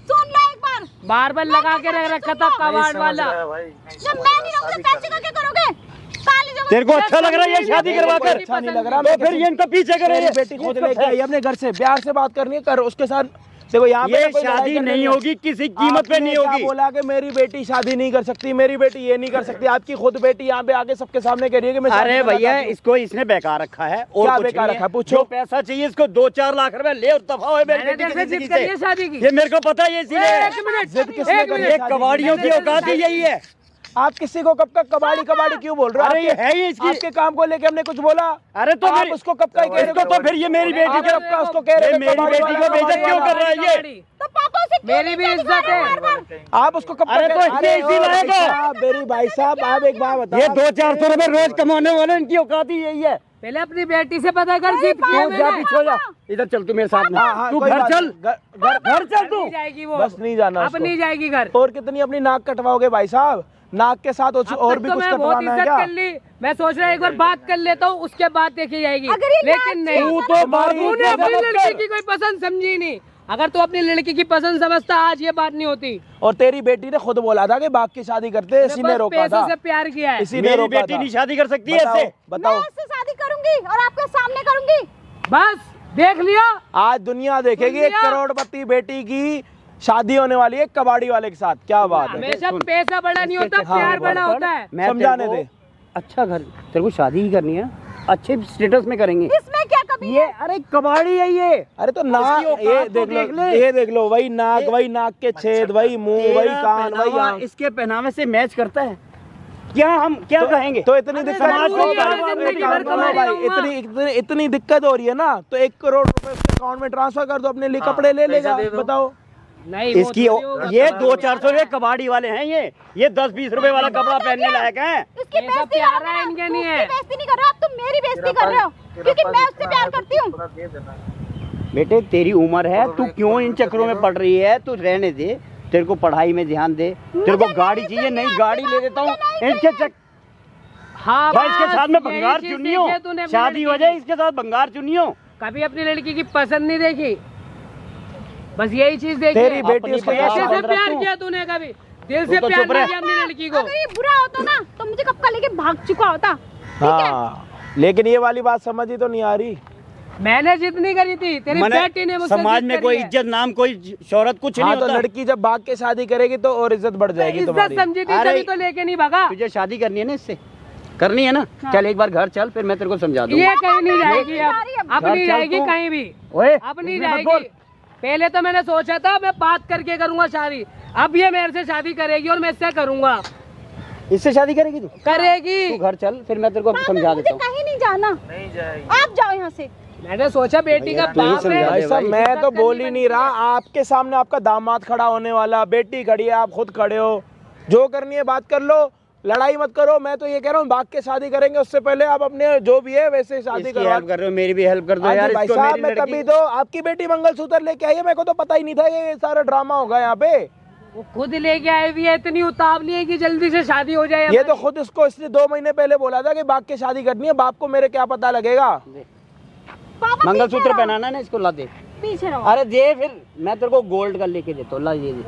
सुन लो एक बार। बार लगा के रख रखा था कबाड़ वाला। जब मैं नहीं रहूंगी पैसे का क्या करोगे? ताली जमा- तेरे को अच्छा लग रहा है ये शादी करवा कर? अच्छा नहीं लग रहा। तो फिर ये इनको पीछे करे। मेरी बेटी खुद लेके आई अपने घर से, प्यार से बात करनी है कर, उसके साथ देखो यहाँ पे ये ना कोई लड़ाई शादी करने नहीं होगी, किसी कीमत पे आपने नहीं क्या होगी। बोला कि मेरी बेटी शादी नहीं कर सकती, मेरी बेटी ये नहीं कर सकती। आपकी खुद बेटी यहाँ पे आके सबके सामने कह रही है कि मैं शादी अरे करना भैया चाहती हूँ। इसको इसने बेकार रखा है और क्या कुछ बेकार नहीं रखा है? पूछो। जो पैसा चाहिए इसको 2-4 लाख रुपए ले और दफा है मेरी मैंने बेटी की तेरे से जिंदगी जिद करी है से। शादी की। ये मेरे को पता है, ये एक इसीलिए मिनट, जिद किसने एक करी मिनट। ये शादी कबाड़ियों की औकात ही यही है। आप किसी को कब का कबाड़ी कबाड़ी क्यों बोल रहे हो? अरे ये आपके- है ही इसकी। आपके काम को लेके हमने कुछ बोला? अरे तो आप फिर उसको कब का ही कह रहे हो? इसको तो फिर ये मेरी बेटी आप के कब का उसको कह रहे ये हो? मेरी कबाड़ी बेटी वाला, को बेइज्जत कबाड़ी क्यों वाला। कर रहा है ये? तो पापा उसे क्यों मेरी भी नहीं इज्जत कहती है। बार-बार? आप उसको कब अरे का तो कह- इसलिए इसी ओ लायक भाई है। साहब, मेरी भाई साहब आप एक बात बताओ। ये 200-400 रुपए रोज कमाने वाले इनकी औकात ही यही है। पहले अपनी बेटी से पता कर जिद की है तू जा मैंने। पीछे हो जा, इधर चल तू मेरे साथ में। हाँ, हाँ, तू कोई घर बात चल, नहीं। घर घर चल तू। नहीं जाएगी वो, बस नहीं जाना अब उसको। नहीं जाएगी घर। और कितनी अपनी नाक कटवाओगे भाई साहब? नाक के साथ अब और तक भी तो कुछ मैं बहुत कटवाना है इज्जत क्या? कर ली। मैं सोच रहा हूँ एक बार बात कर लेता हूँ, उसके बाद देखी जाएगी। अगर ये लेकिन नाच नहीं, रही तू तो मारी तूने अपनी इज्जत मत लड़की कर। की कोई पसंद समझी नहीं। अगर तू अपनी लड़की की पसंद समझता आज ये बात नहीं होती। और तेरी बेटी ने खुद बोला था कि बाप की शादी करते, इसी ने बस रोका पैसों था। से प्यार किया है। इसी ने मेरी रोका बेटी था। नहीं शादी कर सकती है बताओ, ऐसे। मैं बताओ। उससे शादी करूंगी और आपके सामने करूंगी। बस देख लिया। आज दुनिया देखेगी एक दुनिया। करोड़पति बेटी की शादी होने वाली है एक कबाड़ी वाले के साथ। क्या बात है? हमेशा पैसा बड़ा नहीं होता, हाँ, प्यार बोल, बड़ा होता है। मैं समझाने तेरे को दे। अच्छा घर, तेरे को शादी ही करनी है, अच्छे स्टेटस में करेंगे। इसमें क्या कभी ये अरे कबाड़ी है ये। अरे तो नाक, इसकी औकात ये तो देख देख लो, ले। ये देख लो, वही नाक, वही नाक के छेद, वही मुंह, वही तेरा कान, वही पहनावा आँख। इसके पहनावे से मैच करता है। क्या हम क्या कहेंगे? तो इतनी दिक्कत समाज हो को रही है, बर्बाद एक जिंदगी काम भर करो कमा भाई, रहा हूँ। इतनी दिक्कत हो रही है ना, तो 1 करोड़ रुपए उसके अकाउंट में ट्रांसफर कर दो, अपने लिए कपड़े ले लेगा। पैसा दे दो। बताओ। नहीं, वो इसकी थोड़ी होगा। ये 200-400 रुपए कबाड़ी वाले हैं ये 10-20 रुपए वाला कपड़ा पहनने लायक है। इसकी ये सब बेइज्जती प्यारा करो ना। है, इनके तू नहीं उसकी है। बेइज्जती नहीं कर रहे हो, अब तुम मेरी बेइज्जती कर रहे हो क्योंकि मैं उससे प्यार करती हूँ। थोड़ा दे देना। बेटे तेरी उम्र है, तू क्यों इन चक्करों में पड़ रही है? तू रहने दे, तेरे को पढ़ाई में ध्यान दे। तेरे को मुझे गाड़ी नहीं चाहिए, नई चाहिए, गाड़ी ले देता हूँ। मुझे नहीं इनके चक हाँ, भाई इसके बस साथ में यही भंगार चीज़ चुनियो, सीखी है तूने अपनी शादी हो लड़की जाए की। इसके साथ भंगार चुनियो। कभी अपनी लड़की की पसंद नहीं देखी, बस यही चीज देखी तेरी है। बेटी अपनी उसको पैसे बात से रख प्यार तू। किया तूने, कभी दिल तू से तो प्यार चुप नहीं रह। किया अपनी लड़की को। अगर ये बुरा होता ना तो मुझे कब का लेके भाग चुका होता। हाँ, लेकिन ये वाली बात समझ ही तो नहीं आ रही। मैंने जिद नहीं करी थी, तेरी मने बेटी ने मुझसे समाज जिद में करी कोई है। इज्जत नाम, कोई शोहरत कुछ नहीं हाँ, तो होता। लड़की जब भाग के शादी करेगी तो और इज्जत बढ़ जाएगी इज्जत तुम्हारी। समझी थी, अरे- तभी तो लेके नहीं भागा। तुझे शादी करनी है ना इससे, करनी है ना? चल एक बार घर चल, फिर मैं तेरे को समझा दूंगा। ये कहीं नहीं जाएगी अब घर नहीं चल जाएगी तू। कहीं भी, ओए अब नहीं इसमें मत बोल। जाएगी। पहले तो मैंने सोचा था मैं बात करके करूंगा शादी, अब ये मेरे से शादी करेगी और मैं इससे करूंगा। इससे शादी करेगी तू? करेगी। तू घर चल, फिर मैं तेरे को समझा मुझे देता हूँ। कहीं नहीं जाना, नहीं जाएगी। आप जाओ यहाँ से। मैंने सोचा बेटी का भैया, तू ही बाप समझा है। दे। भाई साहब, मैं तो बोल ही नहीं रहा, आपके सामने आपका दामाद खड़ा होने वाला, बेटी खड़ी है, आप खुद खड़े हो, जो करनी है बात कर लो, लड़ाई मत करो। मैं तो ये कह रहा हूँ भाग के शादी करेंगे, उससे पहले आप अपने जो भी है वैसे ही शादी इसकी करवा। हेल्प कर रहे हो, मेरी भी हेल्प कर दो हाँ यार। जी भाई इसको साहब, मेरी मैं लड़की- तभी तो आपकी बेटी मंगलसूत्र लेके आई है, मेरे को तो पता ही नहीं था ये सारा ड्रामा होगा यहाँ पे। वो खुद लेके आए हुई है, इतनी उतावली है कि जल्दी से शादी हो जाए ये तो हमारी। खुद इसको इसने 2 महीने पहले बोला था कि भाग के शादी करनी है, बाप को मेरे क्या पता लगेगा। पापा मंगलसूत्र पीछे रहो, पहनाना है ना इसको, ला दे। पीछे रहो। अरे दे, फिर मैं तेरे को गोल्ड का लेके देता हूँ, ला ये दे।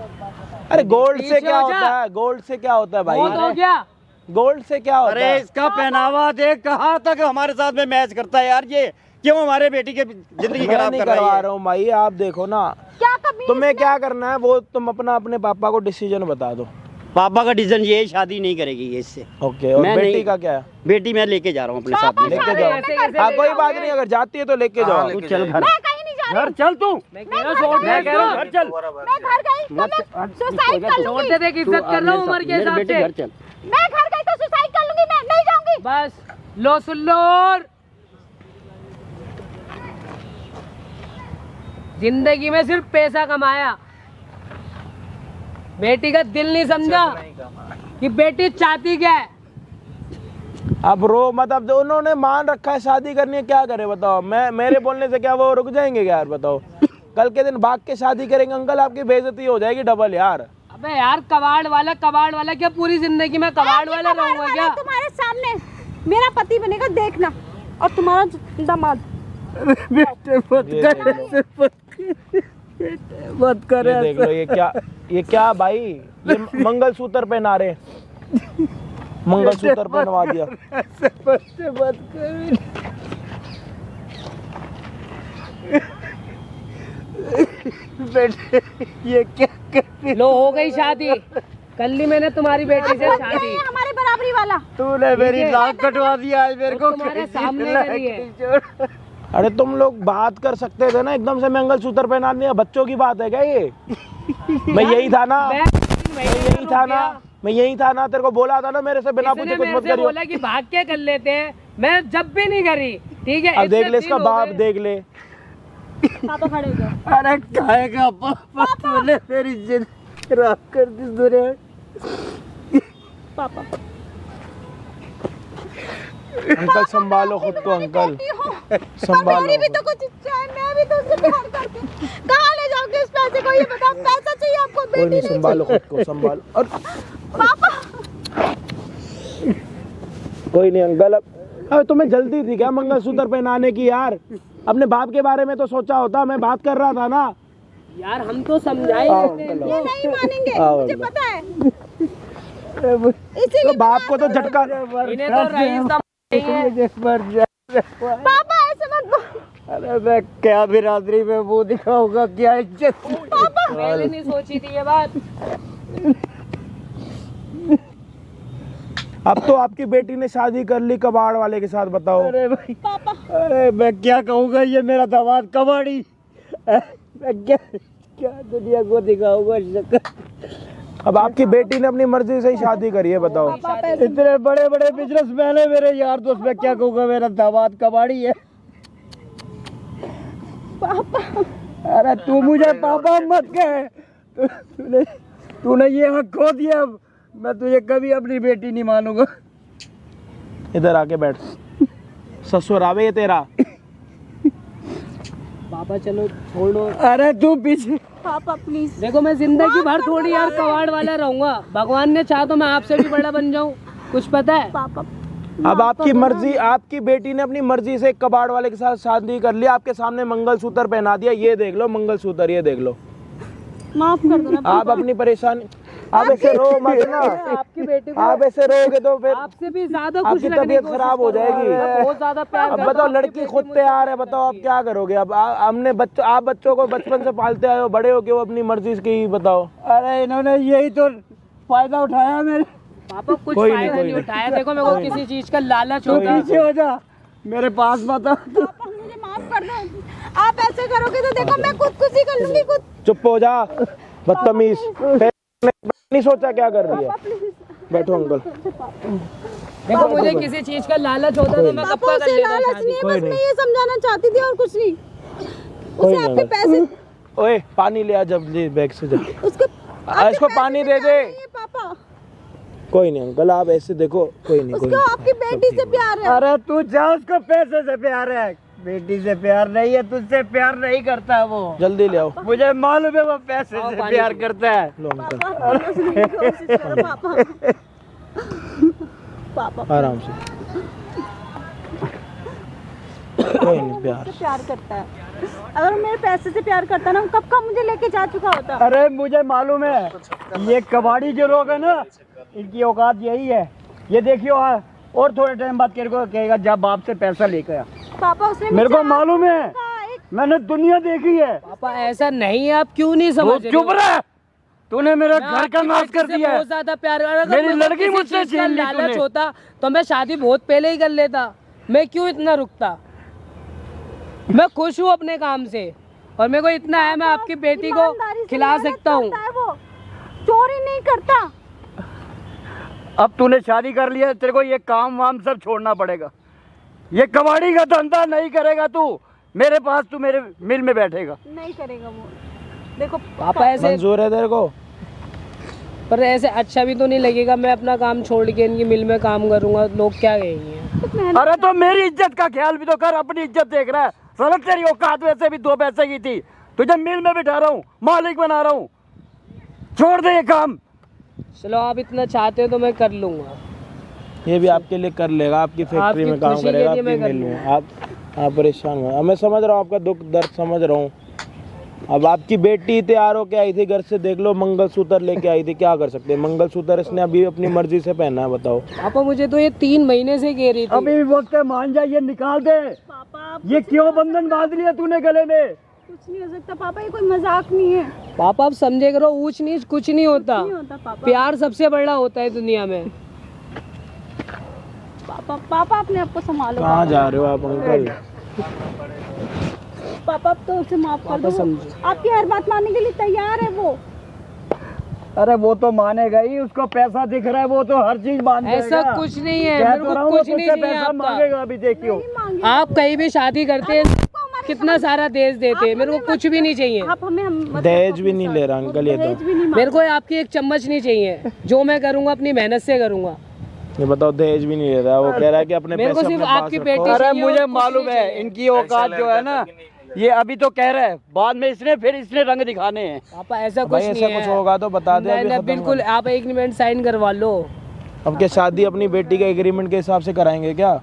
अरे गोल्ड से पीछे क्या हो जा। होता है? गोल्ड से क्या होता है भाई? बहुत हो गया। गोल्ड से क्या होता अरे है? इसका पहनावा देख कहाँ तक हमारे साथ में मैच करता है यार। ये क्यों हमारे बेटी की जिंदगी मैं खराब नहीं कर रहा करवा है? रहा हूँ भाई, आप देखो ना। क्या कभी तुम्हें क्या करना है वो तुम अपने पापा को डिसीजन बता दो। पापा का डिसीजन ये है, शादी नहीं करेगी ये इससे। ओके, और मैं बेटी नहीं- का क्या है? बेटी मैं लेके जा रहा हूँ अपने साथ में। लेके अरे जाओ। ऐसे कैसे हाँ, ले कोई जाओगे? बात नहीं, अगर जाती है तो लेके हाँ, जाओ। लेके तू चल घर, मैं कहीं नहीं जा घर चल तू। मैं कह रहा हूँ छोड़ मैं दे कह रहा हूँ इसको। घर चल। मैं घर गई तो मत- मैं अब सुसाइड तू- कर छोड़ लूंगी। दे, देख इज्जत कर रहा हूँ उम्र के मेरे हिसाब बेटे से। घर चल। मैं घर गई तो सुसाइड कर लूंगी, मैं नहीं जाऊंगी। बस लो सुन लो। और जिंदगी में सिर्फ पैसा कमाया, बेटी का दिल नहीं समझा नहीं कमा। कि बेटी चाहती क्या है। अब रो मत, अब उन्होंने मान रखा है शादी करनी है, क्या करे बताओ? मैं मेरे बोलने से क्या वो रुक जाएंगे क्या यार? बताओ, कल के दिन भाग के शादी करेंगे अंकल, आपकी बेइज्जती हो जाएगी डबल यार। अबे यार, कबाड़ वाला क्या पूरी जिंदगी में कबाड़ वाला रहूंगा क्या? तुम्हारे सामने मेरा पति बनेगा, देखना, और तुम्हारा दामाद। बेटे मत ये कर देख लो। ऐसे, मत कर ये देख लो, ये क्या भाई, ये मंगलसूत्र पहना रहे, मंगलसूत्र पहनवा दिया। ऐसे बच्चे मत कर। बेटे ये क्या कर लो हो गई शादी, कर ली मैंने तुम्हारी बेटी से शादी। ये हमारी बराबरी वाला। तूने मेरी नाक कटवा दिया आज मेरे को। तुम्हारे सामने करी है। अरे तुम लोग बात कर सकते थे ना, एकदम से मंगलसूत्र पहना दिया। बच्चों की बात है क्या ये? मैं यही था ना, मैं यही था ना, तेरे को बोला था ना मेरे से बिना पूछे कुछ मत करियो। बोला कि भाग के कर लेते हैं, मैं जब भी नहीं करी, ठीक है। अब देख ले इसका बाप, देख ले। पापा खड़े हो जाओ। अरे खाएगा पापा, तूने मेरी जिंदगी खराब कर दी दुनिया। पापा अंकल संभालो खुद को, अंकल संभालो। मेरी भी तो कुछ इच्छा है, मैं भी तो उससे प्यार करती हूँ। कहाँ ले जाओगे इस पैसे को, ये बताओ। पैसा चाहिए आपको, कोई नहीं, संभालो खुद को, संभालो। और पापा कोई नहीं अंकल, अब तुम्हें जल्दी थी क्या मंगलसूत्र पहनाने की यार? अपने बाप के बारे में तो सोचा होता। मैं बात कर रहा था ना यार, हम तो समझाए ये नहीं मानेंगे, मुझे पता है। तो बाप को तो झटका। इन्हें तो रईस पापा ऐसे मत बोल। अरे मैं क्या बिरादरी में वो दिखाऊंगा, क्या इज्जत। पहले नहीं सोची थी ये बात। अब तो आपकी बेटी ने शादी कर ली कबाड़ वाले के साथ, बताओ। अरे भाई अरे मैं क्या कहूँगा, ये मेरा दामाद कबाड़ी। मैं क्या दुनिया को दिखाऊंगा शक्ल। अब आपकी बेटी ने अपनी मर्जी से ही शादी करी है, बताओ। इतने बड़े बड़े बिजनेसमैन है मेरे यार दोस्त, मैं क्या कहूँगा, मेरा दामाद कबाड़ी है। पापा अरे तू मुझे पापा मत कह, तूने ये हक खो दिया। मैं तुझे कभी अपनी बेटी नहीं मानूंगा। इधर आके बैठ, ससुर आवे ये तेरा। पापा चलो छोड़ो। अरे तू पीछे। पापा प्लीज। देखो मैं जिंदगी भर थोड़ी यार कबाड़ वाला रहूंगा। भगवान ने चाहा तो मैं आपसे भी बड़ा बन जाऊं, कुछ पता है। पापा अब आपकी मर्जी, आपकी बेटी ने अपनी मर्जी से एक कबाड़ वाले के साथ शादी कर ली, आपके सामने मंगलसूत्र पहना दिया। ये देख लो मंगलसूत्र, ये देख लो। माफ कर दो ना। आप अपनी परेशानी, आप ऐसे रो मत ना। आपकी बेटी को आप ऐसे रोगे तो फिर आपसे भी ज्यादा कुछ आपकी लगने की तबीयत कोशिश खराब हो कर रहा है। जाएगी। बहुत ज्यादा प्यार अब करता बताओ, हूँ लड़की आपकी खुद बेटी तैयार है, बताओ आप क्या करोगे? अब हमने बच्चों, आप बच्चों को बचपन से पालते आए हो, बड़े हो के वो अपनी मर्जी की, बताओ। अरे इन्होंने यही तो फायदा उठाया मेरे। पापा कुछ कोई नहीं, फायदा कोई नहीं नहीं। उठाया। देखो मेरे को किसी चीज का लालच तू होगा। पीछे हो जा, मेरे पास मत आ। पापा मुझे माफ कर दो। आप ऐसे करोगे तो देखो मैं खुदकुशी कर लूंगी खुद। चुप हो जा, बदतमीज। नहीं सोचा क्या कर रही है? बैठो अंकल। देखो मुझे किसी चीज का लालच होता तो मैं कब पापा का कर उसे लेता लालच शादी। नहीं है, कोई बस नहीं। मैं ये समझाना चाहती थी और कुछ नहीं। कोई उसे नहीं आपके अंकल। पैसे, ओए पानी ले आ जल्दी बैग से, जल्दी। उसको इसको पानी दे दे। पापा कोई नहीं अंकल, आप ऐसे देखो। कोई नहीं, कोई उसको नहीं। आपकी बेटी से प्यार है। अरे तू जा, उसको पैसे से प्यार है, बेटी से प्यार नहीं है, तुझसे प्यार नहीं करता वो। जल्दी ले आओ। मुझे मालूम है वो पैसे से पानी प्यार पी। करता है। लो अंकल, पापा समझने की कोशिश करो पापा। पापा आराम से। कोई नहीं, प्यार। मुझसे प्यार करता है। अगर वो मेरे पैसे से प्यार करता ना, कब का मुझे लेके जा चुका होता। अरे मुझे मालूम है, ये कबाड़ी जो लोग है ना, इनकी औकात यही है। ये देखियो, हाँ, और थोड़े टाइम बाद तेरे को कहेगा जा बाप से पैसा लेकर आ। पापा उसने मेरे को मुझे मालूम है, एक मैंने दुनिया देखी है। पापा ऐसा नहीं है, आप क्यों नहीं तू समझ रहे चुप हो? रह, तूने मेरा मैं घर का आपकी नाश बेटी कर से दिया है। बहुत ज्यादा प्यार। अगर मेरी मेरे को लड़की किसी मुझसे चीज का छीन ली लालच तूने। होता तो मैं शादी बहुत पहले ही कर लेता। मैं क्यों इतना रुकता? मैं खुश हूँ अपने काम से, और मेरे को इतना है मैं आपकी बेटी को ईमानदारी से खिला मेहनत सकता हूँ। करता है वो, चोरी नहीं करता। अब तूने शादी कर लिया, तेरे को ये काम वाम सब छोड़ना पड़ेगा। ये कबाड़ी का धंधा नहीं करेगा तू मेरे पास, तू मेरे मिल में बैठेगा। नहीं करेगा वो। देखो पापा ऐसे, मंजूर है तेरे को? पर ऐसे अच्छा भी तो नहीं लगेगा। मैं अपना काम छोड़ के इनकी मिल में काम करूंगा, लोग क्या कहेंगे? अरे तो मेरी इज्जत का ख्याल भी तो कर, अपनी इज्जत देख रहा है। साला तेरी औकात वैसे भी 2 पैसे की थी, तुझे मिल में बिठा रहा हूँ, मालिक बना रहा हूँ। छोड़ दे ये काम। चलो आप इतना चाहते हो तो मैं कर लूंगा। ये भी आपके लिए कर लेगा, आपकी फैक्ट्री आपकी में काम खुशी के करेगा, लिए आपकी मैं कर मिल में। आप परेशान हो, मैं समझ रहा हूँ आपका दुख दर्द, समझ रहा हूँ। अब आपकी बेटी तैयार होके आई थी घर से, देख लो मंगलसूत्र लेके आई थी, क्या कर सकते हैं? मंगलसूत्र इसने अभी अपनी मर्जी से पहना है, बताओ। पापा मुझे तो ये 3 महीने से कह रही थी। अभी भी वक्त है, मान जा, ये निकाल दे। पापा ये क्यों बंधन बांध लिया तूने गले में? कुछ नहीं हो सकता पापा, ये कोई मजाक नहीं है। पापा आप समझे करो, ऊंच नीच कुछ नहीं होता, नहीं होता पापा। प्यार सबसे बड़ा होता है दुनिया में। पापा पापा अपने आप को संभालो। कहाँ जा रहे हो आप अंकल? पापा अब तो उसे माफ कर पापा दो, समझो। आपकी हर बात मानने के लिए तैयार है वो। अरे वो तो मानेगा ही, उसको पैसा दिख रहा है, वो तो हर चीज मान ऐसा जाएगा। कुछ नहीं है, कह मेरे तो को रहा हूँ, कुछ वो नहीं तुझसे चाहिए पैसा आपका। मांगेगा अभी, देखियो। नहीं मांगे आप कहीं भी शादी करते हैं, कितना सारा दहेज देते हैं, मेरे को कुछ भी नहीं चाहिए। आप हमें मतलब दहेज भी नहीं ले रहा अंकल ये दहेज तो। भी नहीं मेरे को आपकी एक चम्मच नहीं चाहिए, जो मैं करूँगा अपनी मेहनत से करूँगा। ये बताओ, दहेज भी नहीं ले रहा, वो कह रहा है कि अपने मेरे को पैसे सिर्फ अपने पास आपकी रखो। बेटी अरे चाहिए और मुझे कुछ मालूम नहीं है चाहिए। इनकी औकात जो है ना, ये अभी तो कह रहा है, बाद में इसने फिर इसने रंग दिखाने हैं। पापा ऐसा कुछ भाई नहीं ऐसा है। कुछ होगा तो बता दे, नहीं, अभी नहीं, खत्म बिल्कुल कर। आप एक मिनट साइन करवा लो। अब क्या शादी अपनी बेटी के एग्रीमेंट के हिसाब से कराएंगे क्या?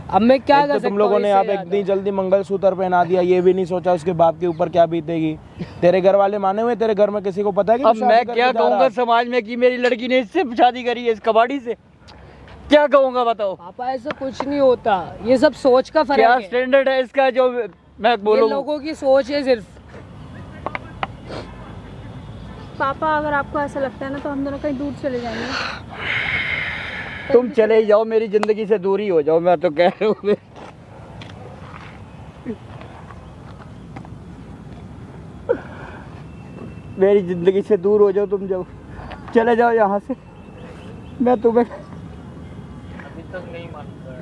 अब मैं क्या एक कर तो सकता तुम लोगों हूँ ने इससे आप ज्यादा? इतनी जल्दी मंगलसूत्र पहना दिया, ये भी नहीं सोचा उसके बाप के ऊपर क्या बीतेगी। तेरे घर वाले माने हुए, तेरे घर में किसी को पता है कि अब तू शादी मैं करके क्या जा रहा कहूँगा है? समाज में कि मेरी लड़की ने इससे शादी करी है, इस कबाड़ी से? क्या कहूँगा बताओ? पापा ऐसा कुछ नहीं होता, ये सब सोच का फर्क क्या है। स्टैंडर्ड है इसका जो मैं ये बोलूँ? लोगों की सोच है सिर्फ। पापा अगर आपको ऐसा लगता है ना तो हम दोनों कहीं दूर चले जाएंगे। तुम चले ही जाओ, मेरी जिंदगी से दूरी हो जाओ, मैं तो कह रहा हूँ। मेरी जिंदगी से दूर हो जाओ तुम, जाओ चले जाओ यहाँ से। मैं तुम्हें, अभी तक नहीं मानता है।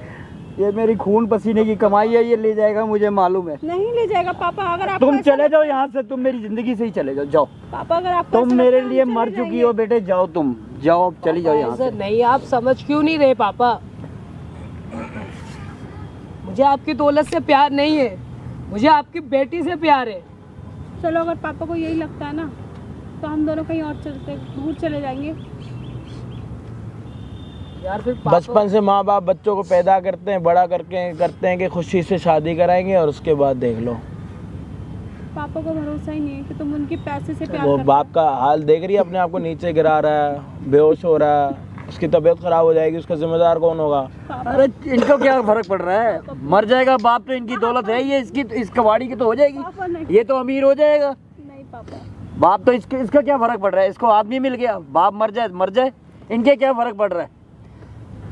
ये मेरी खून पसीने की कमाई है, ये ले जाएगा मुझे मालूम है। नहीं ले जाएगा पापा, अगर आपको तुम ऐसा चले जाओ यहाँ से, तुम मेरी जिंदगी से ही चले जाओ, जाओ। पापा अगर आपको तुम ऐसा मेरे लगता है, लिए हम मर चले चुकी जाएंगे। हो बेटे, जाओ तुम, जाओ चली जाओ यहाँ ऐसा से। नहीं, आप समझ क्यों नहीं रहे पापा? मुझे आपकी दौलत से प्यार नहीं है, मुझे आपकी बेटी से प्यार है। चलो अगर पापा को यही लगता है ना तो हम दोनों कहीं और चलते, दूर चले जाएंगे। यार फिर पापा, बचपन से माँ बाप बच्चों को पैदा करते हैं, बड़ा करते हैं कि खुशी से शादी कराएंगे और उसके बाद देख लो। पापा को भरोसा ही नहीं है कि तुम उनके पैसे से प्यार वो करते बाप का हाल देख रही है, अपने आप को नीचे गिरा रहा है, बेहोश हो रहा है, उसकी तबीयत खराब हो जाएगी, उसका जिम्मेदार कौन होगा? अरे इनको क्या फर्क पड़ रहा है, मर जाएगा बाप तो इनकी दौलत है, ये इसकी इस कबाड़ी की तो हो पापा जाएगी, नहीं, ये तो अमीर हो जाएगा। नहीं पापा। बाप तो इसका क्या फर्क पड़ रहा है? इसको आदमी मिल गया, बाप मर जाए, इनके क्या फर्क पड़ रहा है?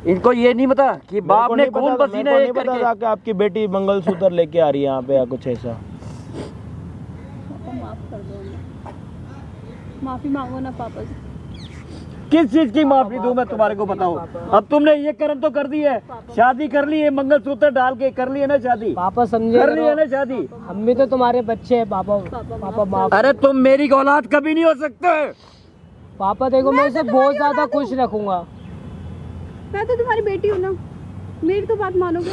इनको ये नहीं पता कि बाप ने खून पसीने नहीं एक पता करके। था कि आपकी बेटी मंगलसूत्र लेके आ रही है यहाँ पे या कुछ ऐसा। पापा माफ कर दो हमें, माफी मांगो ना पापा से। किस चीज की माफी दूं मैं तुम्हारे को बताओ? अब तुमने ये कर्म तो कर दी है, शादी कर ली है, मंगलसूत्र डाल के कर ली है ना शादी, पापा समझे कर ली है करो। ना शादी। हम भी तो तुम्हारे बच्चे हैं पापा। पापा माफ। अरे तुम मेरी औलाद कभी नहीं हो सकते। पापा देखो, मैं इसे बहुत ज्यादा खुश रखूंगा। मैं तो तुम्हारी बेटी हूँ ना, मेरी तो बात मानोगे।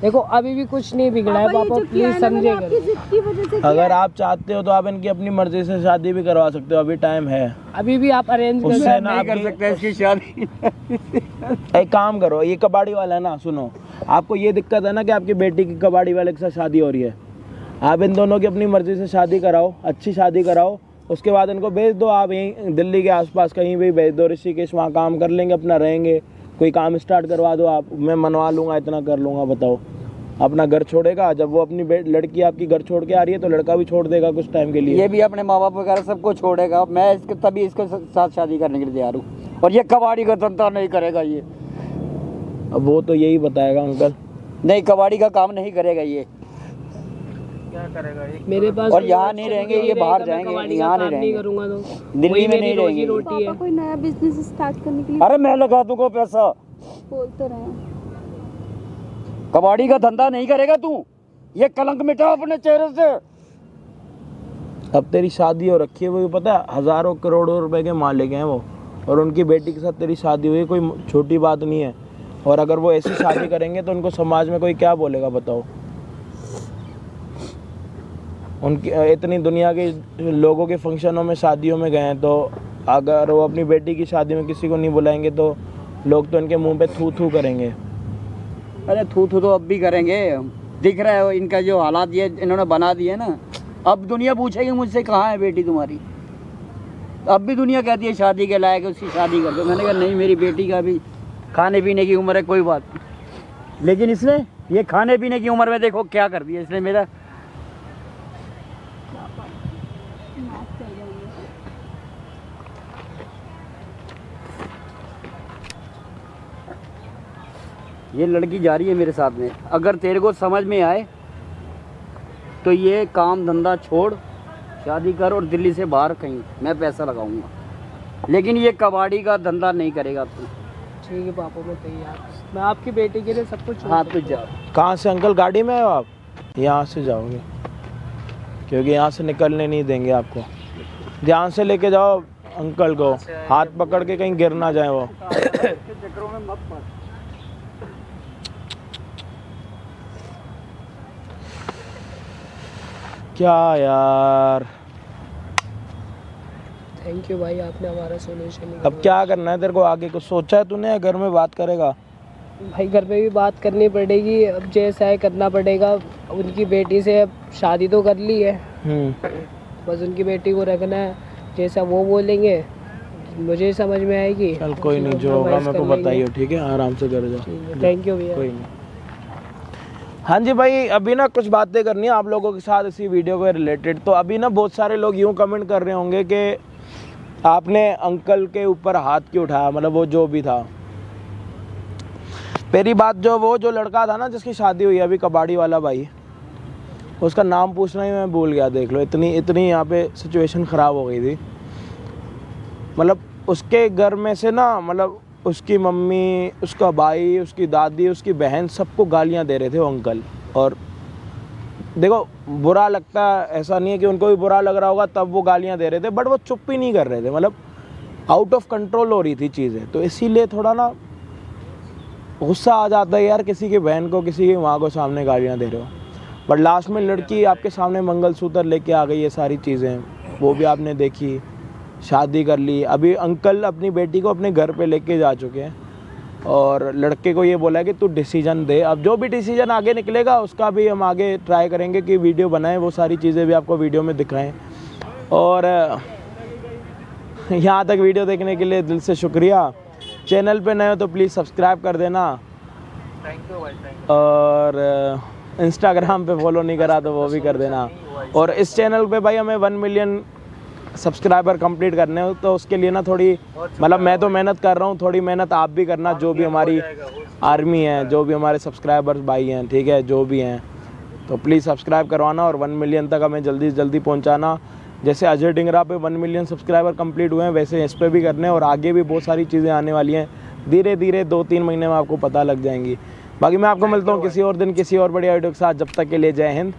देखो अभी भी कुछ नहीं बिगड़ा है पापा, ये पापा, जो किया प्लीज है ना, समझे मैंने आपकी करो। जिद की वजह से किया अगर है। आप चाहते हो तो आप इनकी अपनी मर्जी से शादी भी करवा सकते हो, अभी टाइम है। अभी भी आप अरेंज कर उससे लो। ना नहीं कर आपकी- सकते इसकी शादी। एक काम करो, ये कबाड़ी वाला है ना, सुनो, आपको ये दिक्कत है ना कि आपकी बेटी की कबाड़ी वाले के साथ शादी हो रही है, आप इन दोनों की अपनी मर्जी से शादी कराओ, अच्छी शादी कराओ, उसके बाद इनको भेज दो, आप यहीं दिल्ली के आसपास कहीं भी भेज दो, ऋषिकेश, वहाँ काम कर लेंगे, अपना रहेंगे, कोई काम स्टार्ट करवा दो आप, मैं मनवा लूँगा, इतना कर लूँगा। बताओ, अपना घर छोड़ेगा, जब वो अपनी लड़की आपकी घर छोड़ के आ रही है तो लड़का भी छोड़ देगा कुछ टाइम के लिए। ये भी अपने माँ बाप वगैरह सबको छोड़ेगा, मैं इसके तभी इसके साथ शादी करने के लिए तैयार हूँ, और ये कबाड़ी का धंधा नहीं करेगा ये। अब वो तो यही बताएगा अंकल। नहीं, कबाड़ी का काम नहीं करेगा ये, क्या करेगा ये? मेरे पास और कोई यहाँ ऑप्शन नहीं रहेंगे, ये रहेगा, बाहर मैं जाएंगे, कबाड़ी का यहाँ काम नहीं रहेंगे। करूंगा तो दिल्ली वही में मेरी नहीं रोजी रहेंगे। रोटी है। पापा कोई नया बिजनेस स्टार्ट करने के लिए अरे मैं लगा दूंगा पैसा, बोलते रहे। कबाड़ी का धंधा नहीं करेगा तू, ये कलंक मिटा अपने चेहरे से। अब तेरी शादी हो रखी है, वो भी पता है हज़ारों करोड़ों रुपए के मालिक हैं वो, और उनकी बेटी के साथ तेरी शादी हुई, कोई छोटी बात नहीं है। और अगर वो ऐसी शादी करेंगे तो उनको समाज में कोई क्या बोलेगा बताओ? उनकी इतनी दुनिया के लोगों के फंक्शनों में, शादियों में गए हैं, तो अगर वो अपनी बेटी की शादी में किसी को नहीं बुलाएंगे तो लोग तो इनके मुंह पे थू थू करेंगे। अरे थू थू तो अब भी करेंगे, दिख रहा है वो इनका जो हालात ये इन्होंने बना दिए ना। अब दुनिया पूछेगी मुझसे कहाँ है बेटी तुम्हारी, अब भी दुनिया कहती है शादी के लायक है, उसकी शादी कर दो। मैंने कहा नहीं, मेरी बेटी का भी खाने पीने की उम्र है, कोई बात नहीं। लेकिन इसने ये खाने पीने की उम्र में देखो क्या कर दिया इसने मेरा। ये लड़की जा रही है मेरे साथ में, अगर तेरे को समझ में आए तो ये काम धंधा छोड़, शादी कर और दिल्ली से बाहर कहीं मैं पैसा लगाऊंगा, लेकिन ये कबाड़ी का धंधा नहीं करेगा तू। ठीक है पापा, मैं तैयार, मैं आपकी बेटी के लिए सब कुछ छोड़ हाँ सकता तू जा। कहाँ से अंकल, गाड़ी में हो आप? यहाँ से जाओगे क्योंकि यहाँ से निकलने नहीं देंगे आपको। ध्यान से लेके जाओ अंकल को, हाथ पकड़ के कहीं गिर ना जाए वो। चक्करों में मत पड़। क्या यार, थैंक यू भाई, आपने हमारा सोल्यूशन अब क्या करना है तेरे को आगे? कुछ सोचा है तूने या घर में बात करेगा? भाई घर पे भी बात करनी पड़ेगी, अब जैसा है करना पड़ेगा। उनकी बेटी से अब शादी तो कर ली है, बस उनकी बेटी को रखना है, जैसा वो बोलेंगे मुझे समझ में आएगी। चल कोई नहीं, जो होगा मेरे को बताइए, ठीक है? आराम से कर जाओ। थैंक यू भैया। कोई नहीं। हाँ जी भाई, अभी ना कुछ बातें करनी है आप लोगों के साथ इसी वीडियो के रिलेटेड। तो अभी ना बहुत सारे लोग यूँ कमेंट कर रहे होंगे कि आपने अंकल के ऊपर हाथ क्यों उठाया, मतलब वो जो भी था। पहली बात, वो जो लड़का था ना जिसकी शादी हुई अभी, कबाड़ी वाला भाई, उसका नाम पूछना ही मैं भूल गया। देख लो, इतनी यहाँ पे सिचुएशन ख़राब हो गई थी। मतलब उसके घर में से ना, मतलब उसकी मम्मी, उसका भाई, उसकी दादी, उसकी बहन, सबको गालियाँ दे रहे थे वो अंकल। और देखो बुरा लगता है, ऐसा नहीं है कि उनको भी बुरा लग रहा होगा तब वो गालियाँ दे रहे थे, बट वो चुप ही नहीं कर रहे थे। मतलब आउट ऑफ कंट्रोल हो रही थी चीज़ें, तो इसीलिए थोड़ा ना गुस्सा आ जाता है यार, किसी की बहन को, किसी की माँ को सामने गालियाँ दे रहे हो। बट लास्ट में लड़की आपके सामने मंगलसूत्र लेके आ गई, ये सारी चीज़ें वो भी आपने देखी, शादी कर ली। अभी अंकल अपनी बेटी को अपने घर पे लेके जा चुके हैं और लड़के को ये बोला है कि तू डिसीजन दे। अब जो भी डिसीजन आगे निकलेगा उसका भी हम आगे ट्राई करेंगे कि वीडियो बनाएं, वो सारी चीज़ें भी आपको वीडियो में दिखाएं। और यहाँ तक वीडियो देखने के लिए दिल से शुक्रिया। चैनल पे नए हो तो प्लीज़ सब्सक्राइब कर देना, थैंक यू भाई, थैंक और इंस्टाग्राम पे फॉलो नहीं करा तो वो भी कर देना। और इस चैनल पे भाई हमें 1 मिलियन सब्सक्राइबर कंप्लीट करने हो, तो उसके लिए ना थोड़ी, मतलब मैं तो मेहनत कर रहा हूँ, थोड़ी मेहनत आप भी करना, जो भी हमारी आर्मी है, जो भी हमारे सब्सक्राइबर्स भाई हैं, ठीक है, जो भी हैं, तो प्लीज़ सब्सक्राइब करवाना और 1 मिलियन तक हमें जल्दी से जल्दी पहुँचाना। जैसे अजय डिंगरा पे 1 मिलियन सब्सक्राइबर कंप्लीट हुए हैं, वैसे इस पर भी करने, और आगे भी बहुत सारी चीज़ें आने वाली हैं। धीरे धीरे 2-3 महीने में आपको पता लग जाएंगी। बाकी मैं आपको मिलता हूँ किसी और दिन किसी और बढ़िया वीडियो के साथ। जब तक के लिए जय हिंद,